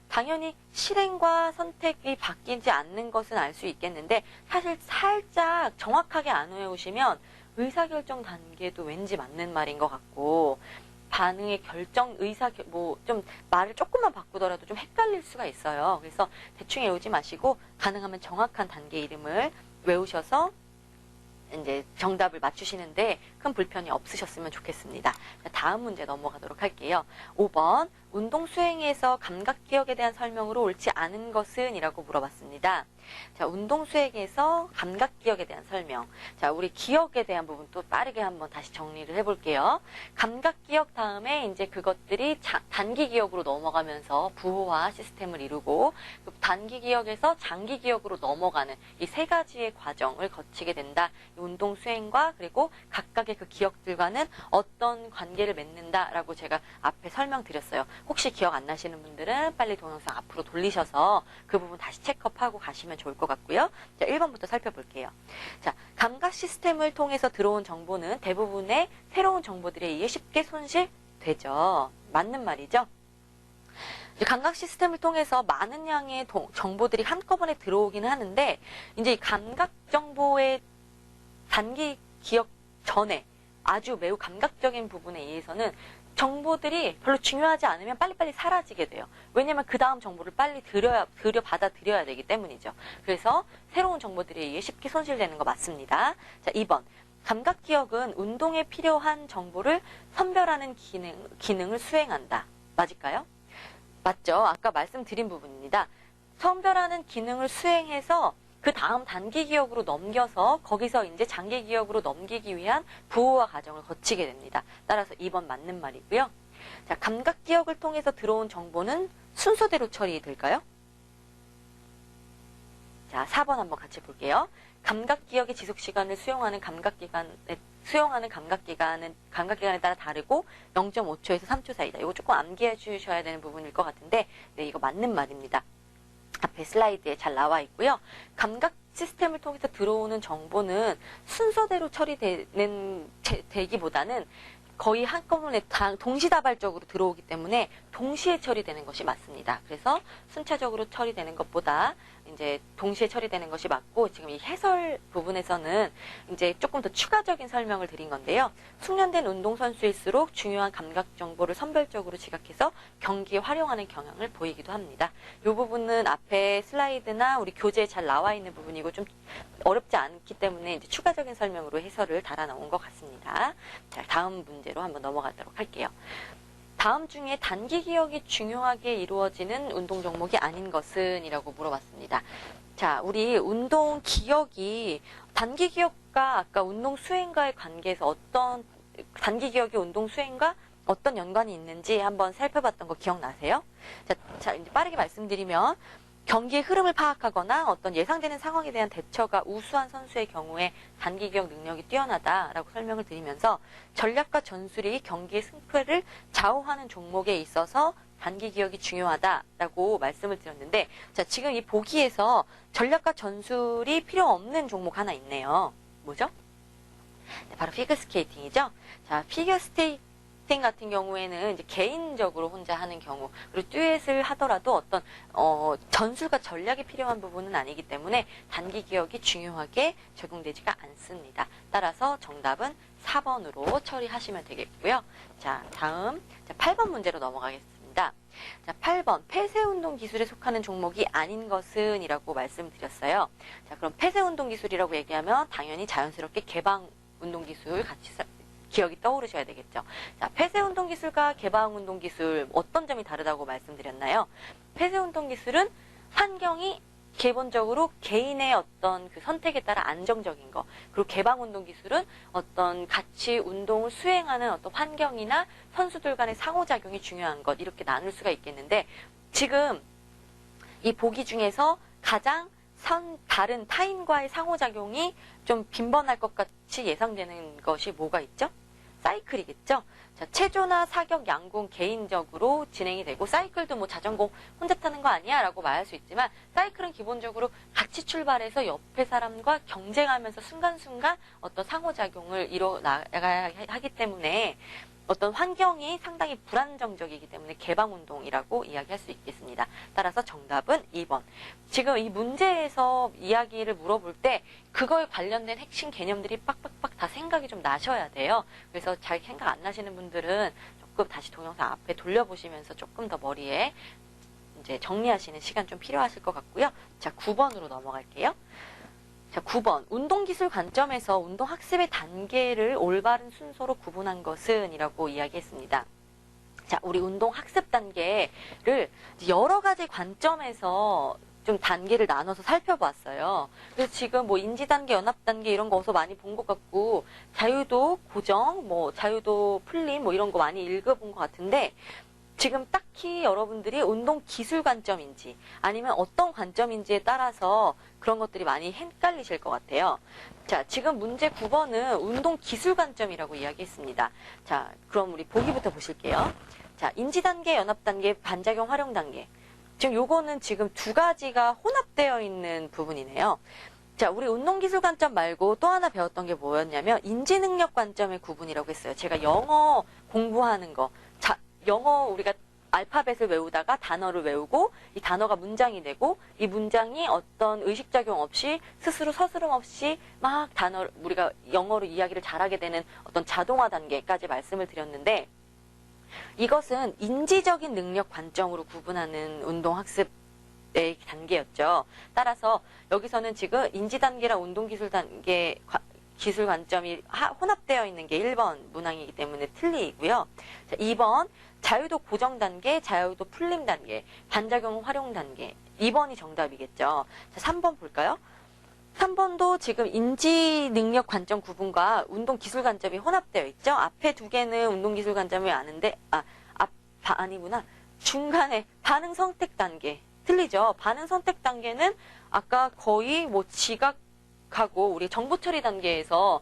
Speaker 1: 당연히 실행과 선택이 바뀌지 않는 것은 알 수 있겠는데, 사실 살짝 정확하게 안 외우시면 의사결정 단계도 왠지 맞는 말인 것 같고, 반응의 좀 말을 조금만 바꾸더라도 좀 헷갈릴 수가 있어요. 그래서 대충 외우지 마시고 가능하면 정확한 단계 이름을 외우셔서 이제 정답을 맞추시는데 큰 불편이 없으셨으면 좋겠습니다. 자, 다음 문제 넘어가도록 할게요. 5번 운동 수행에서 감각 기억에 대한 설명으로 옳지 않은 것은? 이라고 물어봤습니다. 자, 운동 수행에서 감각 기억에 대한 설명. 자, 우리 기억에 대한 부분 또 빠르게 한번 다시 정리를 해볼게요. 감각 기억 다음에 이제 그것들이 단기 기억으로 넘어가면서 부호화 시스템을 이루고 단기 기억에서 장기 기억으로 넘어가는 이 세 가지의 과정을 거치게 된다. 운동 수행과 그리고 각각의 그 기억들과는 어떤 관계를 맺는다라고 제가 앞에 설명드렸어요. 혹시 기억 안 나시는 분들은 빨리 동영상 앞으로 돌리셔서 그 부분 다시 체크업하고 가시면 좋을 것 같고요. 자, 1번부터 살펴볼게요. 자, 감각 시스템을 통해서 들어온 정보는 대부분의 새로운 정보들에 의해 쉽게 손실되죠. 맞는 말이죠. 감각 시스템을 통해서 많은 양의 정보들이 한꺼번에 들어오기는 하는데 이제 이 감각 정보의 단기 기억 전에 아주 매우 감각적인 부분에 의해서는 정보들이 별로 중요하지 않으면 빨리빨리 사라지게 돼요. 왜냐면 그 다음 정보를 빨리 받아들여야 되기 때문이죠. 그래서 새로운 정보들에 의해 쉽게 손실되는 거 맞습니다. 자, 2번. 감각 기억은 운동에 필요한 정보를 선별하는 기능을 수행한다. 맞을까요? 맞죠? 아까 말씀드린 부분입니다. 선별하는 기능을 수행해서 그 다음 단기 기억으로 넘겨서 거기서 이제 장기 기억으로 넘기기 위한 부호화 과정을 거치게 됩니다. 따라서 2번 맞는 말이고요. 자, 감각 기억을 통해서 들어온 정보는 순서대로 처리될까요? 자, 4번 한번 같이 볼게요. 감각 기억의 지속 시간을 수용하는 감각기관에 따라 다르고 0.5초에서 3초 사이다. 이거 조금 암기해 주셔야 되는 부분일 것 같은데, 네, 이거 맞는 말입니다. 앞에 슬라이드에 잘 나와 있고요. 감각 시스템을 통해서 들어오는 정보는 순서대로 처리되기보다는 거의 한꺼번에 동시다발적으로 들어오기 때문에 동시에 처리되는 것이 맞습니다. 그래서 순차적으로 처리되는 것보다 이제 동시에 처리되는 것이 맞고, 지금 이 해설 부분에서는 이제 조금 더 추가적인 설명을 드린 건데요. 숙련된 운동선수일수록 중요한 감각 정보를 선별적으로 지각해서 경기에 활용하는 경향을 보이기도 합니다. 이 부분은 앞에 슬라이드나 우리 교재에 잘 나와 있는 부분이고 좀 어렵지 않기 때문에 이제 추가적인 설명으로 해설을 달아 놓은 것 같습니다. 자, 다음 문제로 한번 넘어가도록 할게요. 다음 중에 단기 기억이 중요하게 이루어지는 운동 종목이 아닌 것은? 이라고 물어봤습니다. 자, 우리 운동 기억이 단기 기억과 아까 운동 수행과의 관계에서 단기 기억이 운동 수행과 어떤 연관이 있는지 한번 살펴봤던 거 기억나세요? 자, 이제 빠르게 말씀드리면 경기의 흐름을 파악하거나 어떤 예상되는 상황에 대한 대처가 우수한 선수의 경우에 단기 기억 능력이 뛰어나다라고 설명을 드리면서 전략과 전술이 경기의 승패를 좌우하는 종목에 있어서 단기 기억이 중요하다라고 말씀을 드렸는데, 자, 지금 이 보기에서 전략과 전술이 필요 없는 종목 하나 있네요. 뭐죠? 네, 바로 피겨스케이팅이죠. 자, 피겨스케이팅 같은 경우에는 이제 개인적으로 혼자 하는 경우, 그리고 듀엣을 하더라도 어떤 전술과 전략이 필요한 부분은 아니기 때문에 단기 기억이 중요하게 적용되지가 않습니다. 따라서 정답은 4번으로 처리하시면 되겠고요. 자, 다음 8번 문제로 넘어가겠습니다. 자, 8번 폐쇄운동 기술에 속하는 종목이 아닌 것은? 이라고 말씀드렸어요. 자, 그럼 폐쇄운동 기술이라고 얘기하면 당연히 자연스럽게 개방운동 기술 같이 기억이 떠오르셔야 되겠죠. 자, 폐쇄운동 기술과 개방운동 기술 어떤 점이 다르다고 말씀드렸나요? 폐쇄운동 기술은 환경이 기본적으로 개인의 어떤 그 선택에 따라 안정적인 거, 그리고 개방운동 기술은 어떤 같이 운동을 수행하는 어떤 환경이나 선수들 간의 상호작용이 중요한 것, 이렇게 나눌 수가 있겠는데, 지금 이 보기 중에서 가장 다른 타인과의 상호작용이 좀 빈번할 것 같이 예상되는 것이 뭐가 있죠? 사이클이겠죠? 자, 체조나 사격, 양궁 개인적으로 진행이 되고, 사이클도 뭐 자전거 혼자 타는 거 아니야? 라고 말할 수 있지만, 사이클은 기본적으로 같이 출발해서 옆에 사람과 경쟁하면서 순간순간 어떤 상호작용을 이뤄나가야 하기 때문에 어떤 환경이 상당히 불안정적이기 때문에 개방운동이라고 이야기할 수 있겠습니다. 따라서 정답은 2번. 지금 이 문제에서 이야기를 물어볼 때 그거에 관련된 핵심 개념들이 빡빡빡 다 생각이 좀 나셔야 돼요. 그래서 잘 생각 안 나시는 분들은 조금 다시 동영상 앞에 돌려보시면서 조금 더 머리에 이제 정리하시는 시간 좀 필요하실 것 같고요. 자, 9번으로 넘어갈게요. 자, 9번. 운동기술 관점에서 운동학습의 단계를 올바른 순서로 구분한 것은? 이라고 이야기했습니다. 자, 우리 운동학습 단계를 여러 가지 관점에서 좀 단계를 나눠서 살펴봤어요. 그래서 지금 뭐 인지단계, 연합단계 이런 거 어서 많이 본 것 같고, 자유도 고정, 뭐 자유도 풀림 뭐 이런 거 많이 읽어본 것 같은데, 지금 딱히 여러분들이 운동 기술 관점인지 아니면 어떤 관점인지에 따라서 그런 것들이 많이 헷갈리실 것 같아요. 자, 지금 문제 9번은 운동 기술 관점이라고 이야기했습니다. 자, 그럼 우리 보기부터 보실게요. 자, 인지 단계, 연합 단계, 반작용 활용 단계. 지금 요거는 지금 두 가지가 혼합되어 있는 부분이네요. 자, 우리 운동기술 관점 말고 또 하나 배웠던 게 뭐였냐면 인지능력 관점의 구분이라고 했어요. 제가 영어 공부하는 거. 자, 영어 우리가 알파벳을 외우다가 단어를 외우고 이 단어가 문장이 되고 이 문장이 어떤 의식작용 없이 스스로 서스름 없이 막 우리가 영어로 이야기를 잘하게 되는 어떤 자동화 단계까지 말씀을 드렸는데 이것은 인지적인 능력 관점으로 구분하는 운동학습의 단계였죠. 따라서 여기서는 지금 인지 단계랑 운동기술 단계 기술 관점이 혼합되어 있는 게 1번 문항이기 때문에 틀리고요. 자, 2번 자유도 고정 단계, 자유도 풀림 단계, 반작용 활용 단계. 2번이 정답이겠죠. 자, 3번 볼까요? 3번도 지금 인지 능력 관점 구분과 운동 기술 관점이 혼합되어 있죠. 앞에 두 개는 운동 기술 관점이 아는데 아니구나. 중간에 반응 선택 단계. 틀리죠. 반응 선택 단계는 아까 거의 뭐 지각하고 우리 정보 처리 단계에서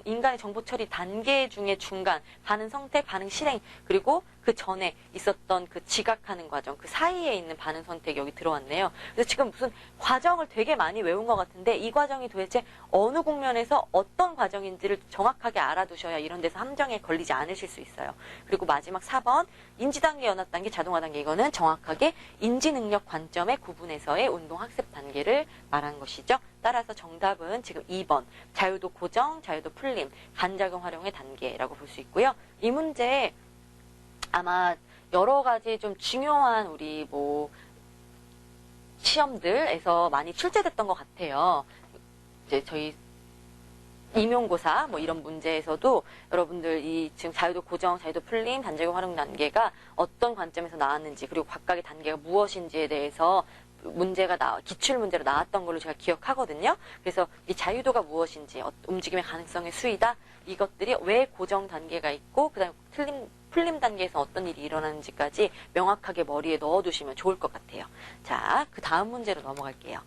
Speaker 1: 인간의 정보 처리 단계 중에 중간, 반응 선택, 반응 실행, 그리고 그 전에 있었던 그 지각하는 과정, 그 사이에 있는 반응 선택이 여기 들어왔네요. 그래서 지금 무슨 과정을 되게 많이 외운 것 같은데 이 과정이 도대체 어느 국면에서 어떤 과정인지를 정확하게 알아두셔야 이런 데서 함정에 걸리지 않으실 수 있어요. 그리고 마지막 4번, 인지단계, 연합단계, 자동화 단계. 이거는 정확하게 인지능력 관점의 구분에서의 운동학습 단계를 말한 것이죠. 따라서 정답은 지금 2번, 자유도 고정, 자유도 풀림, 반작용 활용의 단계라고 볼 수 있고요. 이 문제 아마 여러 가지 좀 중요한 우리 뭐 시험들에서 많이 출제됐던 것 같아요. 이제 저희 임용고사 뭐 이런 문제에서도 여러분들 이 지금 자유도 고정, 자유도 풀림, 반작용 활용 단계가 어떤 관점에서 나왔는지 그리고 각각의 단계가 무엇인지에 대해서 기출 문제로 나왔던 걸로 제가 기억하거든요. 그래서 이 자유도가 무엇인지, 움직임의 가능성의 수이다. 이것들이 왜 고정 단계가 있고, 그 다음에 풀림 단계에서 어떤 일이 일어나는지까지 명확하게 머리에 넣어두시면 좋을 것 같아요. 자, 그 다음 문제로 넘어갈게요.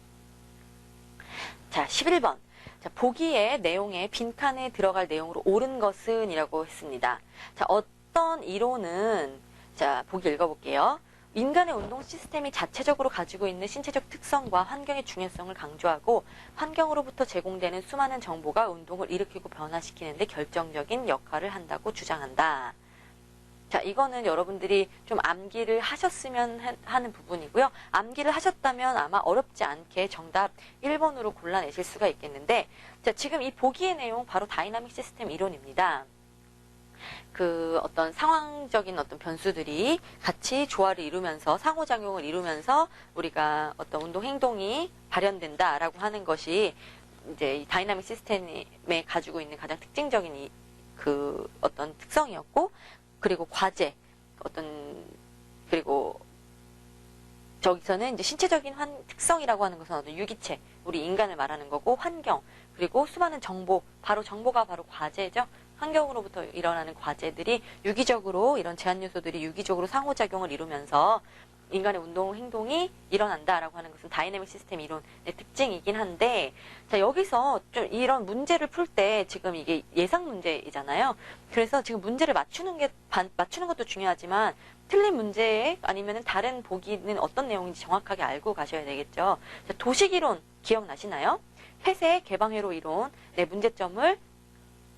Speaker 1: 자, 11번. 자, 보기의 내용에 빈칸에 들어갈 내용으로 옳은 것은? 이라고 했습니다. 자, 어떤 이론은, 자, 보기 읽어볼게요. 인간의 운동 시스템이 자체적으로 가지고 있는 신체적 특성과 환경의 중요성을 강조하고 환경으로부터 제공되는 수많은 정보가 운동을 일으키고 변화시키는 데 결정적인 역할을 한다고 주장한다. 자, 이거는 여러분들이 좀 암기를 하셨으면 하는 부분이고요. 암기를 하셨다면 아마 어렵지 않게 정답 1번으로 골라내실 수가 있겠는데, 자, 지금 이 보기의 내용 바로 다이나믹 시스템 이론입니다. 그 어떤 상황적인 어떤 변수들이 같이 조화를 이루면서 상호작용을 이루면서 우리가 어떤 운동 행동이 발현된다라고 하는 것이 이제 이 다이나믹 시스템에 가지고 있는 가장 특징적인 그 어떤 특성이었고, 그리고 과제 그리고 저기서는 이제 신체적인 특성이라고 하는 것은 어떤 유기체, 우리 인간을 말하는 거고, 환경, 그리고 수많은 정보, 정보가 바로 과제죠. 환경으로부터 일어나는 과제들이 유기적으로, 이런 제한 요소들이 유기적으로 상호작용을 이루면서 인간의 운동 행동이 일어난다라고 하는 것은 다이내믹 시스템 이론의 특징이긴 한데, 자, 여기서 좀 이런 문제를 풀 때 지금 이게 예상 문제이잖아요. 그래서 지금 문제를 맞추는 것도 중요하지만 틀린 문제에 아니면 다른 보기는 어떤 내용인지 정확하게 알고 가셔야 되겠죠. 자, 도식 이론 기억나시나요? 폐쇄 개방회로 이론의 문제점을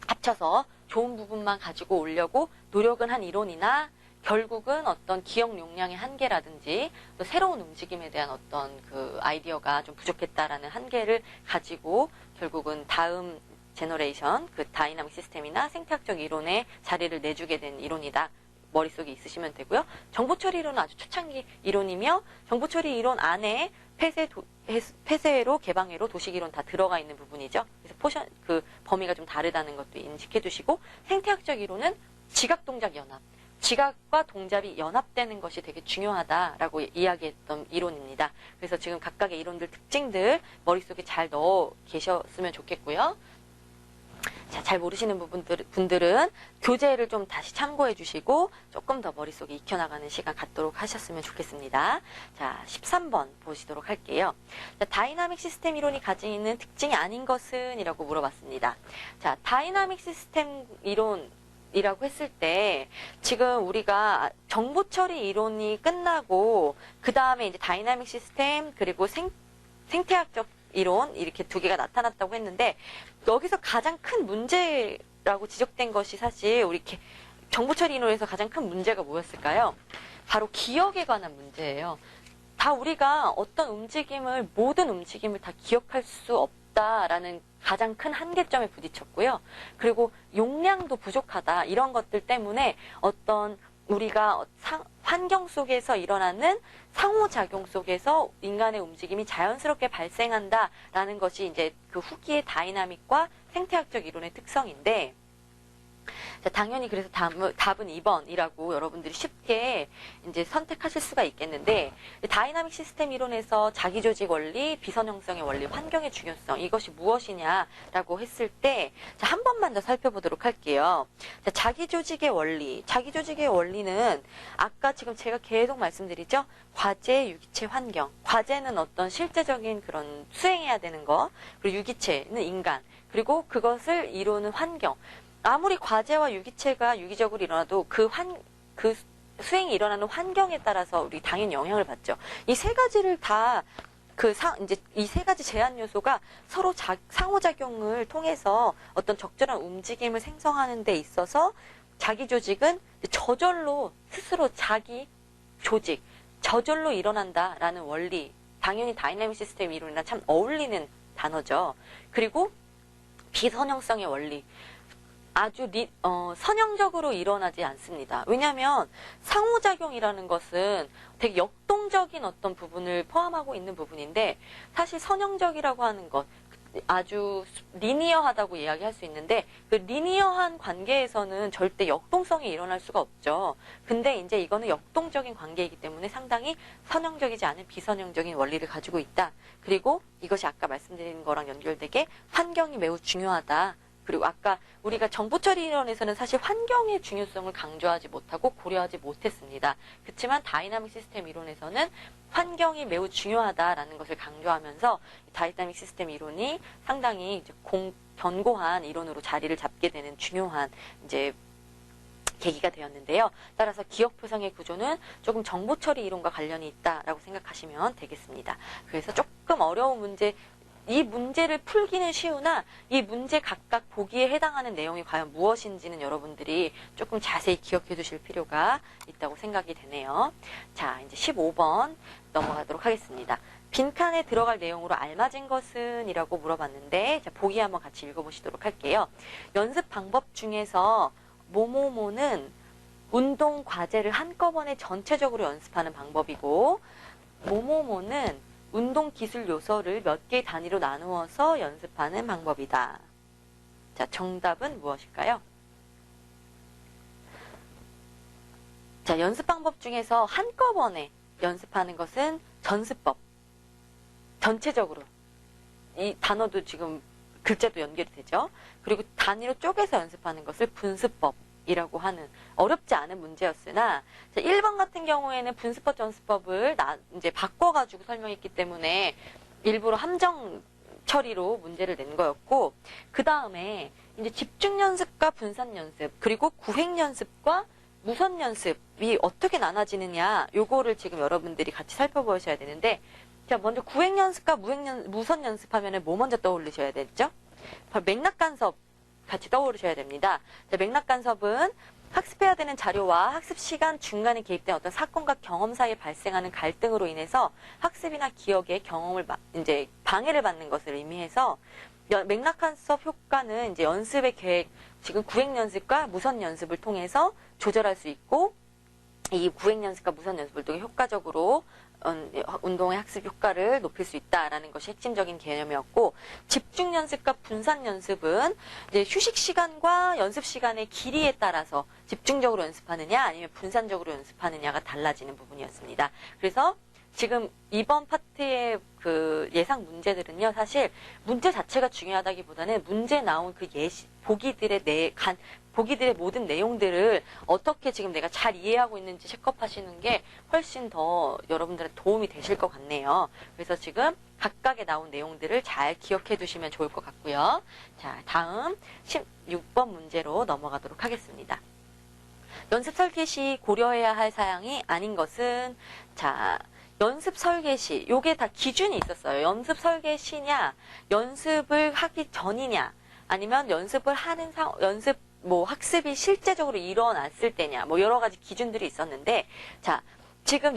Speaker 1: 합쳐서 좋은 부분만 가지고 오려고 노력은 한 이론이나 결국은 어떤 기억 용량의 한계라든지 또 새로운 움직임에 대한 어떤 그 아이디어가 좀 부족했다라는 한계를 가지고 결국은 다음 제너레이션 그 다이나믹 시스템이나 생태학적 이론에 자리를 내주게 된 이론이다. 머릿속에 있으시면 되고요. 정보처리 이론은 아주 초창기 이론이며 정보처리 이론 안에 폐쇄 폐쇄회로, 개방회로, 도식이론 다 들어가 있는 부분이죠. 그래서 그 범위가 좀 다르다는 것도 인식해 두시고, 생태학적 이론은 지각 동작 연합. 지각과 동작이 연합되는 것이 되게 중요하다라고 이야기했던 이론입니다. 그래서 지금 각각의 이론들 특징들 머릿속에 잘 넣어 계셨으면 좋겠고요. 자, 잘 모르시는 분들은 교재를 좀 다시 참고해 주시고 조금 더 머릿속에 익혀나가는 시간 갖도록 하셨으면 좋겠습니다. 자, 13번 보시도록 할게요. 자, 다이나믹 시스템 이론이 가지는 특징이 아닌 것은? 이라고 물어봤습니다. 자, 다이나믹 시스템 이론이라고 했을 때 지금 우리가 정보 처리 이론이 끝나고 그 다음에 이제 다이나믹 시스템 그리고 생태학적 이론 이렇게 두 개가 나타났다고 했는데 여기서 가장 큰 문제라고 지적된 것이 사실 우리 정보 처리 이론에서 가장 큰 문제가 뭐였을까요? 바로 기억에 관한 문제예요. 다 우리가 어떤 움직임을 모든 움직임을 다 기억할 수 없다라는 가장 큰 한계점에 부딪혔고요. 그리고 용량도 부족하다 이런 것들 때문에 어떤 우리가 환경 속에서 일어나는 상호작용 속에서 인간의 움직임이 자연스럽게 발생한다라는 것이 이제 그 후기의 다이나믹과 생태학적 이론의 특성인데, 자, 당연히 그래서 답은 2번이라고 여러분들이 쉽게 이제 선택하실 수가 있겠는데, 다이나믹 시스템 이론에서 자기조직 원리, 비선형성의 원리, 환경의 중요성 이것이 무엇이냐라고 했을 때, 자, 한 번만 더 살펴보도록 할게요. 자, 자기조직의 원리, 자기조직의 원리는 아까 지금 제가 계속 말씀드리죠. 과제, 유기체, 환경. 과제는 어떤 실제적인 그런 수행해야 되는 거, 그리고 유기체는 인간, 그리고 그것을 이루는 환경. 아무리 과제와 유기체가 유기적으로 일어나도 그 수행이 일어나는 환경에 따라서 우리 당연히 영향을 받죠. 이 세 가지를 다 이제 이 세 가지 제한 요소가 서로 상호작용을 통해서 어떤 적절한 움직임을 생성하는 데 있어서 자기 조직은 저절로 스스로 자기 조직, 저절로 일어난다라는 원리. 당연히 다이나믹 시스템 이론이랑 참 어울리는 단어죠. 그리고 비선형성의 원리. 아주 선형적으로 일어나지 않습니다. 왜냐하면 상호작용이라는 것은 되게 역동적인 어떤 부분을 포함하고 있는 부분인데 사실 선형적이라고 하는 것 아주 리니어하다고 이야기할 수 있는데 그 리니어한 관계에서는 절대 역동성이 일어날 수가 없죠. 근데 이제 이거는 역동적인 관계이기 때문에 상당히 선형적이지 않은 비선형적인 원리를 가지고 있다. 그리고 이것이 아까 말씀드린 거랑 연결되게 환경이 매우 중요하다. 그리고 아까 우리가 정보처리 이론에서는 사실 환경의 중요성을 강조하지 못하고 고려하지 못했습니다. 그렇지만 다이나믹 시스템 이론에서는 환경이 매우 중요하다라는 것을 강조하면서 다이나믹 시스템 이론이 상당히 이제 견고한 이론으로 자리를 잡게 되는 중요한 이제 계기가 되었는데요. 따라서 기억표상의 구조는 조금 정보처리 이론과 관련이 있다라고 생각하시면 되겠습니다. 그래서 조금 어려운 문제, 이 문제를 풀기는 쉬우나 이 문제 각각 보기에 해당하는 내용이 과연 무엇인지는 여러분들이 조금 자세히 기억해 두실 필요가 있다고 생각이 되네요. 자, 이제 15번 넘어가도록 하겠습니다. 빈칸에 들어갈 내용으로 알맞은 것은? 이라고 물어봤는데 자, 보기 한번 같이 읽어보시도록 할게요. 연습 방법 중에서 뭐뭐뭐는 운동 과제를 한꺼번에 전체적으로 연습하는 방법이고 뭐뭐뭐는 운동 기술 요소를 몇 개의 단위로 나누어서 연습하는 방법이다. 자, 정답은 무엇일까요? 자, 연습 방법 중에서 한꺼번에 연습하는 것은 전습법. 전체적으로. 이 단어도 지금 글자도 연결이 되죠. 그리고 단위로 쪼개서 연습하는 것을 분습법. 이라고 하는 어렵지 않은 문제였으나 자, 1번 같은 경우에는 분습법 전습법을 이제 바꿔가지고 설명했기 때문에 일부러 함정 처리로 문제를 낸 거였고 그 다음에 이제 집중 연습과 분산 연습 그리고 구획 연습과 무선 연습이 어떻게 나눠지느냐 요거를 지금 여러분들이 같이 살펴보셔야 되는데 자 먼저 구획 연습과 무선 연습하면은 뭐 먼저 떠올리셔야 되죠? 바로 맥락 간섭 같이 떠오르셔야 됩니다. 자, 맥락 간섭은 학습해야 되는 자료와 학습 시간 중간에 개입된 어떤 사건과 경험 사이에 발생하는 갈등으로 인해서 학습이나 기억의 경험을 이제 방해를 받는 것을 의미해서 맥락 간섭 효과는 이제 연습의 계획, 지금 구획 연습과 무선 연습을 통해서 조절할 수 있고 이 구획연습과 무선연습을 통해 효과적으로 운동의 학습 효과를 높일 수 있다라는 것이 핵심적인 개념이었고, 집중연습과 분산연습은 이제 휴식 시간과 연습 시간의 길이에 따라서 집중적으로 연습하느냐 아니면 분산적으로 연습하느냐가 달라지는 부분이었습니다. 그래서 지금 이번 파트의 그 예상 문제들은요, 사실 문제 자체가 중요하다기보다는 문제 나온 그 보기들의 모든 내용들을 어떻게 지금 내가 잘 이해하고 있는지 체크하시는 게 훨씬 더 여러분들의 도움이 되실 것 같네요. 그래서 지금 각각의 나온 내용들을 잘 기억해 두시면 좋을 것 같고요. 자, 다음 16번 문제로 넘어가도록 하겠습니다. 연습 설계 시 고려해야 할 사항이 아닌 것은, 자, 연습 설계 시, 요게 다 기준이 있었어요. 연습 설계 시냐, 연습을 하기 전이냐, 아니면 연습을 하는 학습이 실제적으로 일어났을 때냐, 여러 가지 기준들이 있었는데, 자, 지금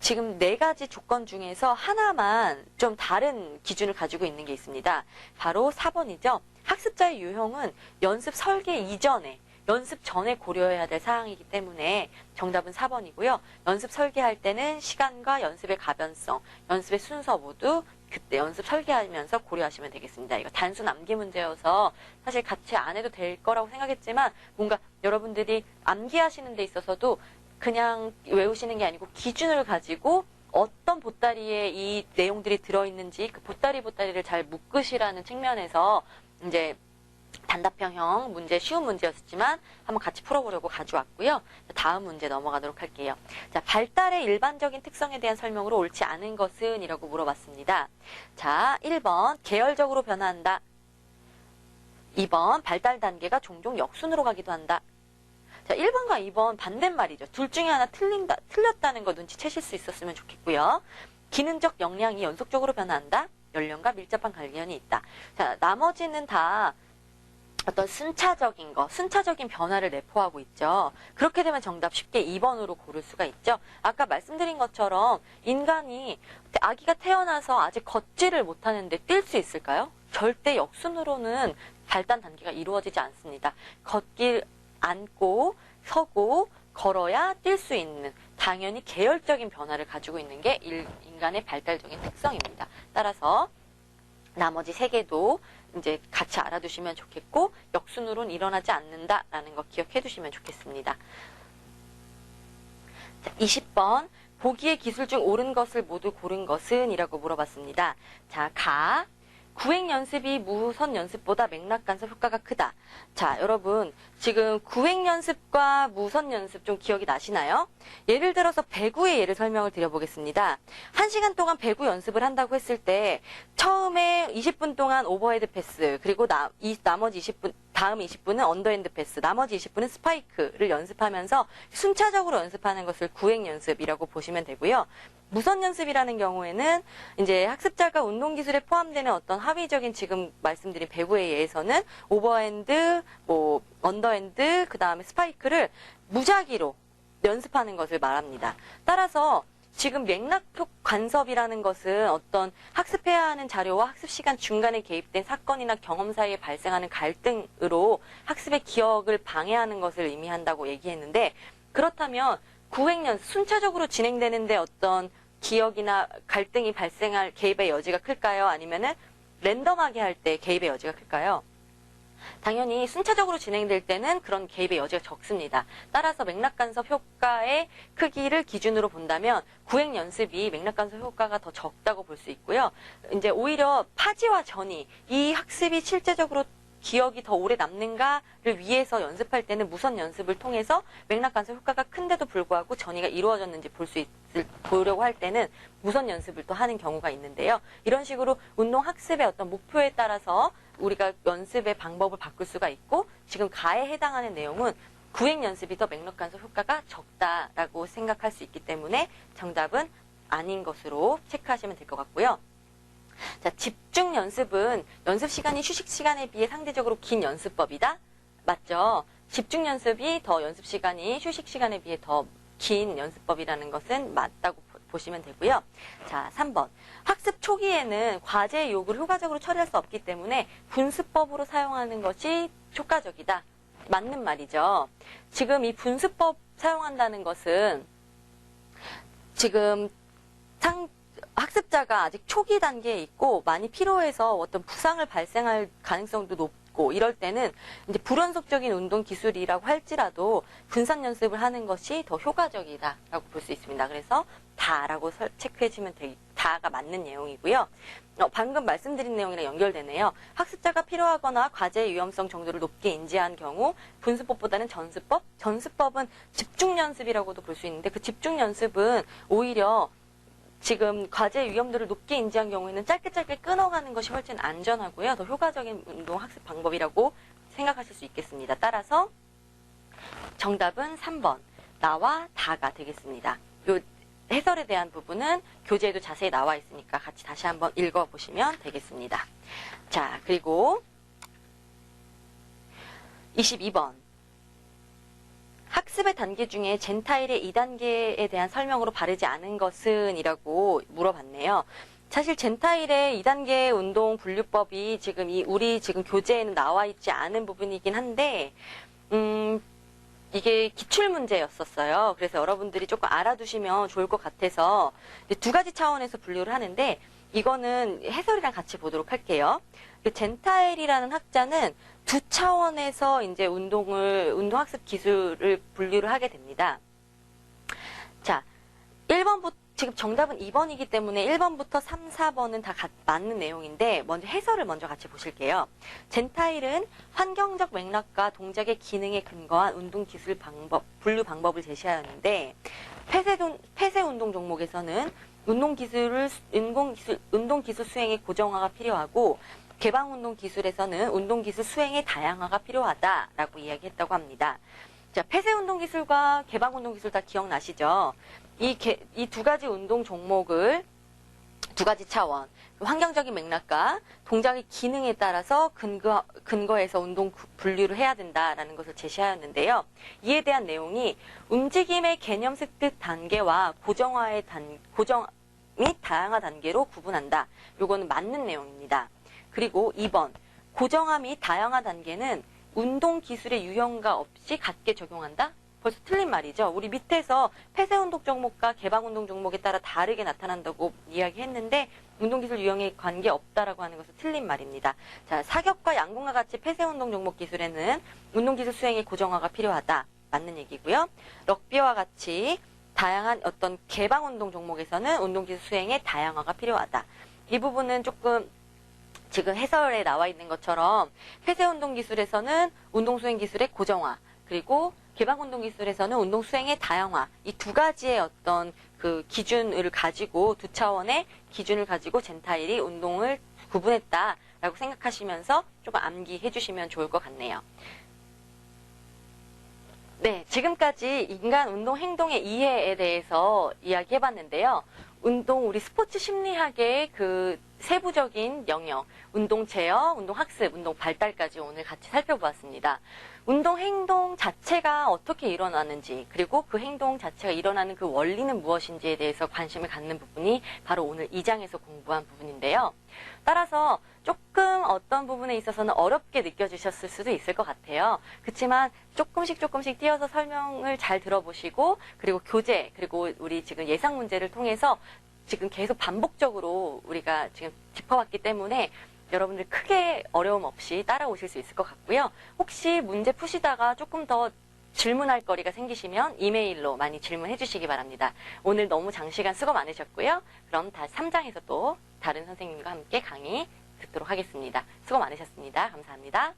Speaker 1: 지금 4가지 조건 중에서 하나만 좀 다른 기준을 가지고 있는 게 있습니다. 바로 4번이죠. 학습자의 유형은 연습 설계 이전에, 연습 전에 고려해야 될 사항이기 때문에 정답은 4번이고요. 연습 설계할 때는 시간과 연습의 가변성, 연습의 순서 모두 그때 연습 설계하면서 고려하시면 되겠습니다. 이거 단순 암기 문제여서 사실 같이 안 해도 될 거라고 생각했지만, 뭔가 여러분들이 암기하시는 데 있어서도 그냥 외우시는 게 아니고 기준을 가지고 어떤 보따리에 이 내용들이 들어있는지 그 보따리를 잘 묶으시라는 측면에서 이제 단답형형 문제, 쉬운 문제였지만 한번 같이 풀어보려고 가져왔고요. 다음 문제 넘어가도록 할게요. 자, 발달의 일반적인 특성에 대한 설명으로 옳지 않은 것은? 이라고 물어봤습니다. 자, 1번 계열적으로 변화한다. 2번 발달 단계가 종종 역순으로 가기도 한다. 자, 1번과 2번 반대말이죠. 둘 중에 하나 틀렸다는 거 눈치채실 수 있었으면 좋겠고요. 기능적 역량이 연속적으로 변화한다. 연령과 밀접한 관련이 있다. 자, 나머지는 다 어떤 순차적인 변화를 내포하고 있죠. 그렇게 되면 정답 쉽게 2번으로 고를 수가 있죠. 아까 말씀드린 것처럼 인간이 아기가 태어나서 아직 걷지를 못하는데 뛸 수 있을까요? 절대 역순으로는 발달 단계가 이루어지지 않습니다. 걷길 앉고 서고 걸어야 뛸 수 있는, 당연히 계열적인 변화를 가지고 있는 게 인간의 발달적인 특성입니다. 따라서 나머지 3개도 이제 같이 알아두시면 좋겠고, 역순으로는 일어나지 않는다라는 거 기억해 두시면 좋겠습니다. 자, 20번 보기의 기술 중 옳은 것을 모두 고른 것은? 이라고 물어봤습니다. 자, 구획 연습이 무선 연습보다 맥락 간섭 효과가 크다. 자, 여러분 지금 구획 연습과 무선 연습 좀 기억이 나시나요? 예를 들어서 배구의 예를 설명을 드려보겠습니다. 1시간 동안 배구 연습을 한다고 했을 때 처음에 20분 동안 오버헤드 패스, 그리고 나머지 20분, 다음 20분은 언더핸드 패스, 나머지 20분은 스파이크를 연습하면서 순차적으로 연습하는 것을 구획 연습이라고 보시면 되고요. 무선 연습이라는 경우에는 이제 학습자가 운동 기술에 포함되는 어떤 하위적인, 지금 말씀드린 배구에 의해서는 오버핸드, 언더핸드, 그 다음에 스파이크를 무작위로 연습하는 것을 말합니다. 따라서 지금 맥락 간섭이라는 것은 어떤 학습해야 하는 자료와 학습 시간 중간에 개입된 사건이나 경험 사이에 발생하는 갈등으로 학습의 기억을 방해하는 것을 의미한다고 얘기했는데, 그렇다면 구획 연습, 순차적으로 진행되는데 어떤 기억이나 갈등이 발생할 개입의 여지가 클까요? 아니면은 랜덤하게 할 때 개입의 여지가 클까요? 당연히 순차적으로 진행될 때는 그런 개입의 여지가 적습니다. 따라서 맥락간섭 효과의 크기를 기준으로 본다면 구획 연습이 맥락간섭 효과가 더 적다고 볼 수 있고요. 이제 오히려 파지와 전이, 이 학습이 실제적으로 기억이 더 오래 남는가를 위해서 연습할 때는 무선 연습을 통해서 맥락간섭 효과가 큰데도 불구하고 전이가 이루어졌는지 보려고 할 때는 무선 연습을 또 하는 경우가 있는데요. 이런 식으로 운동 학습의 어떤 목표에 따라서 우리가 연습의 방법을 바꿀 수가 있고, 지금 가에 해당하는 내용은 구획 연습이 더 맥락간섭 효과가 적다라고 생각할 수 있기 때문에 정답은 아닌 것으로 체크하시면 될 것 같고요. 자, 집중 연습은 연습 시간이 휴식 시간에 비해 상대적으로 긴 연습법이다? 맞죠? 집중 연습이 더 연습 시간이 휴식 시간에 비해 더 긴 연습법이라는 것은 맞다고 보시면 되고요. 자, 3번. 학습 초기에는 과제의 요구를 효과적으로 처리할 수 없기 때문에 분수법으로 사용하는 것이 효과적이다. 맞는 말이죠. 지금 이 분수법 사용한다는 것은 지금 학습자가 아직 초기 단계에 있고 많이 피로해서 어떤 부상을 발생할 가능성도 높고 이럴 때는 이제 불연속적인 운동 기술이라고 할지라도 분산 연습을 하는 것이 더 효과적이다라고 볼 수 있습니다. 그래서 다라고 체크해주면 다가 맞는 내용이고요. 방금 말씀드린 내용이랑 연결되네요. 학습자가 필요하거나 과제의 위험성 정도를 높게 인지한 경우 분수법보다는 전수법? 전수법은 집중 연습이라고도 볼 수 있는데 그 집중 연습은 오히려 지금 과제의 위험도를 높게 인지한 경우에는 짧게 끊어가는 것이 훨씬 안전하고요. 더 효과적인 운동 학습 방법이라고 생각하실 수 있겠습니다. 따라서 정답은 3번 나와 다가 되겠습니다. 요 해설에 대한 부분은 교재에도 자세히 나와 있으니까 같이 다시 한번 읽어보시면 되겠습니다. 자, 그리고 22번. 학습의 단계 중에 젠타일의 2단계에 대한 설명으로 바르지 않은 것은? 이라고 물어봤네요. 사실 젠타일의 2단계 운동 분류법이 지금 우리 지금 교재에는 나와 있지 않은 부분이긴 한데, 이게 기출문제였었어요. 그래서 여러분들이 조금 알아두시면 좋을 것 같아서 두 가지 차원에서 분류를 하는데 이거는 해설이랑 같이 보도록 할게요. 젠타일이라는 학자는 두 차원에서 이제 운동학습 기술을 분류를 하게 됩니다. 자, 1번부터 지금 정답은 2번이기 때문에 1번부터 3, 4번은 다 맞는 내용인데 먼저 해설을 먼저 같이 보실게요. 젠타일은 환경적 맥락과 동작의 기능에 근거한 운동기술 분류 방법을 제시하였는데 폐쇄 운동 종목에서는 운동기술 수행의 고정화가 필요하고 개방운동 기술에서는 운동기술 수행의 다양화가 필요하다라고 이야기했다고 합니다. 자, 폐쇄운동 기술과 개방운동 기술 다 기억나시죠? 이 두 가지 운동 종목을 두 가지 차원, 환경적인 맥락과 동작의 기능에 따라서 근거해서 운동 분류를 해야 된다라는 것을 제시하였는데요. 이에 대한 내용이 움직임의 개념 습득 단계와 고정 및 다양화 단계로 구분한다. 요거는 맞는 내용입니다. 그리고 2번, 고정화 및 다양화 단계는 운동 기술의 유형과 없이 같게 적용한다? 벌써 틀린 말이죠. 우리 밑에서 폐쇄 운동 종목과 개방 운동 종목에 따라 다르게 나타난다고 이야기했는데 운동기술 유형에 관계없다라고 하는 것은 틀린 말입니다. 자, 사격과 양궁과 같이 폐쇄 운동 종목 기술에는 운동기술 수행의 고정화가 필요하다. 맞는 얘기고요. 럭비와 같이 다양한 어떤 개방 운동 종목에서는 운동기술 수행의 다양화가 필요하다. 이 부분은 조금 지금 해설에 나와 있는 것처럼 폐쇄 운동 기술에서는 운동 수행 기술의 고정화, 그리고 개방 운동 기술에서는 운동 수행의 다양화, 이 두 가지의 어떤 그 기준을 가지고 두 차원의 기준을 가지고 젠타일이 운동을 구분했다라고 생각하시면서 조금 암기해 주시면 좋을 것 같네요. 네, 지금까지 인간 운동 행동의 이해에 대해서 이야기해 봤는데요. 우리 스포츠 심리학의 그 세부적인 영역, 운동 제어, 운동 학습, 운동 발달까지 오늘 같이 살펴보았습니다. 운동 행동 자체가 어떻게 일어나는지, 그리고 그 행동 자체가 일어나는 그 원리는 무엇인지에 대해서 관심을 갖는 부분이 바로 오늘 2장에서 공부한 부분인데요. 따라서 조금 어떤 부분에 있어서는 어렵게 느껴지셨을 수도 있을 것 같아요. 그렇지만 조금씩 띄어서 설명을 잘 들어보시고, 그리고 교재, 그리고 우리 지금 예상 문제를 통해서 지금 계속 반복적으로 우리가 지금 짚어왔기 때문에 여러분들 크게 어려움 없이 따라오실 수 있을 것 같고요. 혹시 문제 푸시다가 조금 더 질문할 거리가 생기시면 이메일로 많이 질문해 주시기 바랍니다. 오늘 너무 장시간 수고 많으셨고요. 그럼 다시 3장에서 또 다른 선생님과 함께 강의 듣도록 하겠습니다. 수고 많으셨습니다. 감사합니다.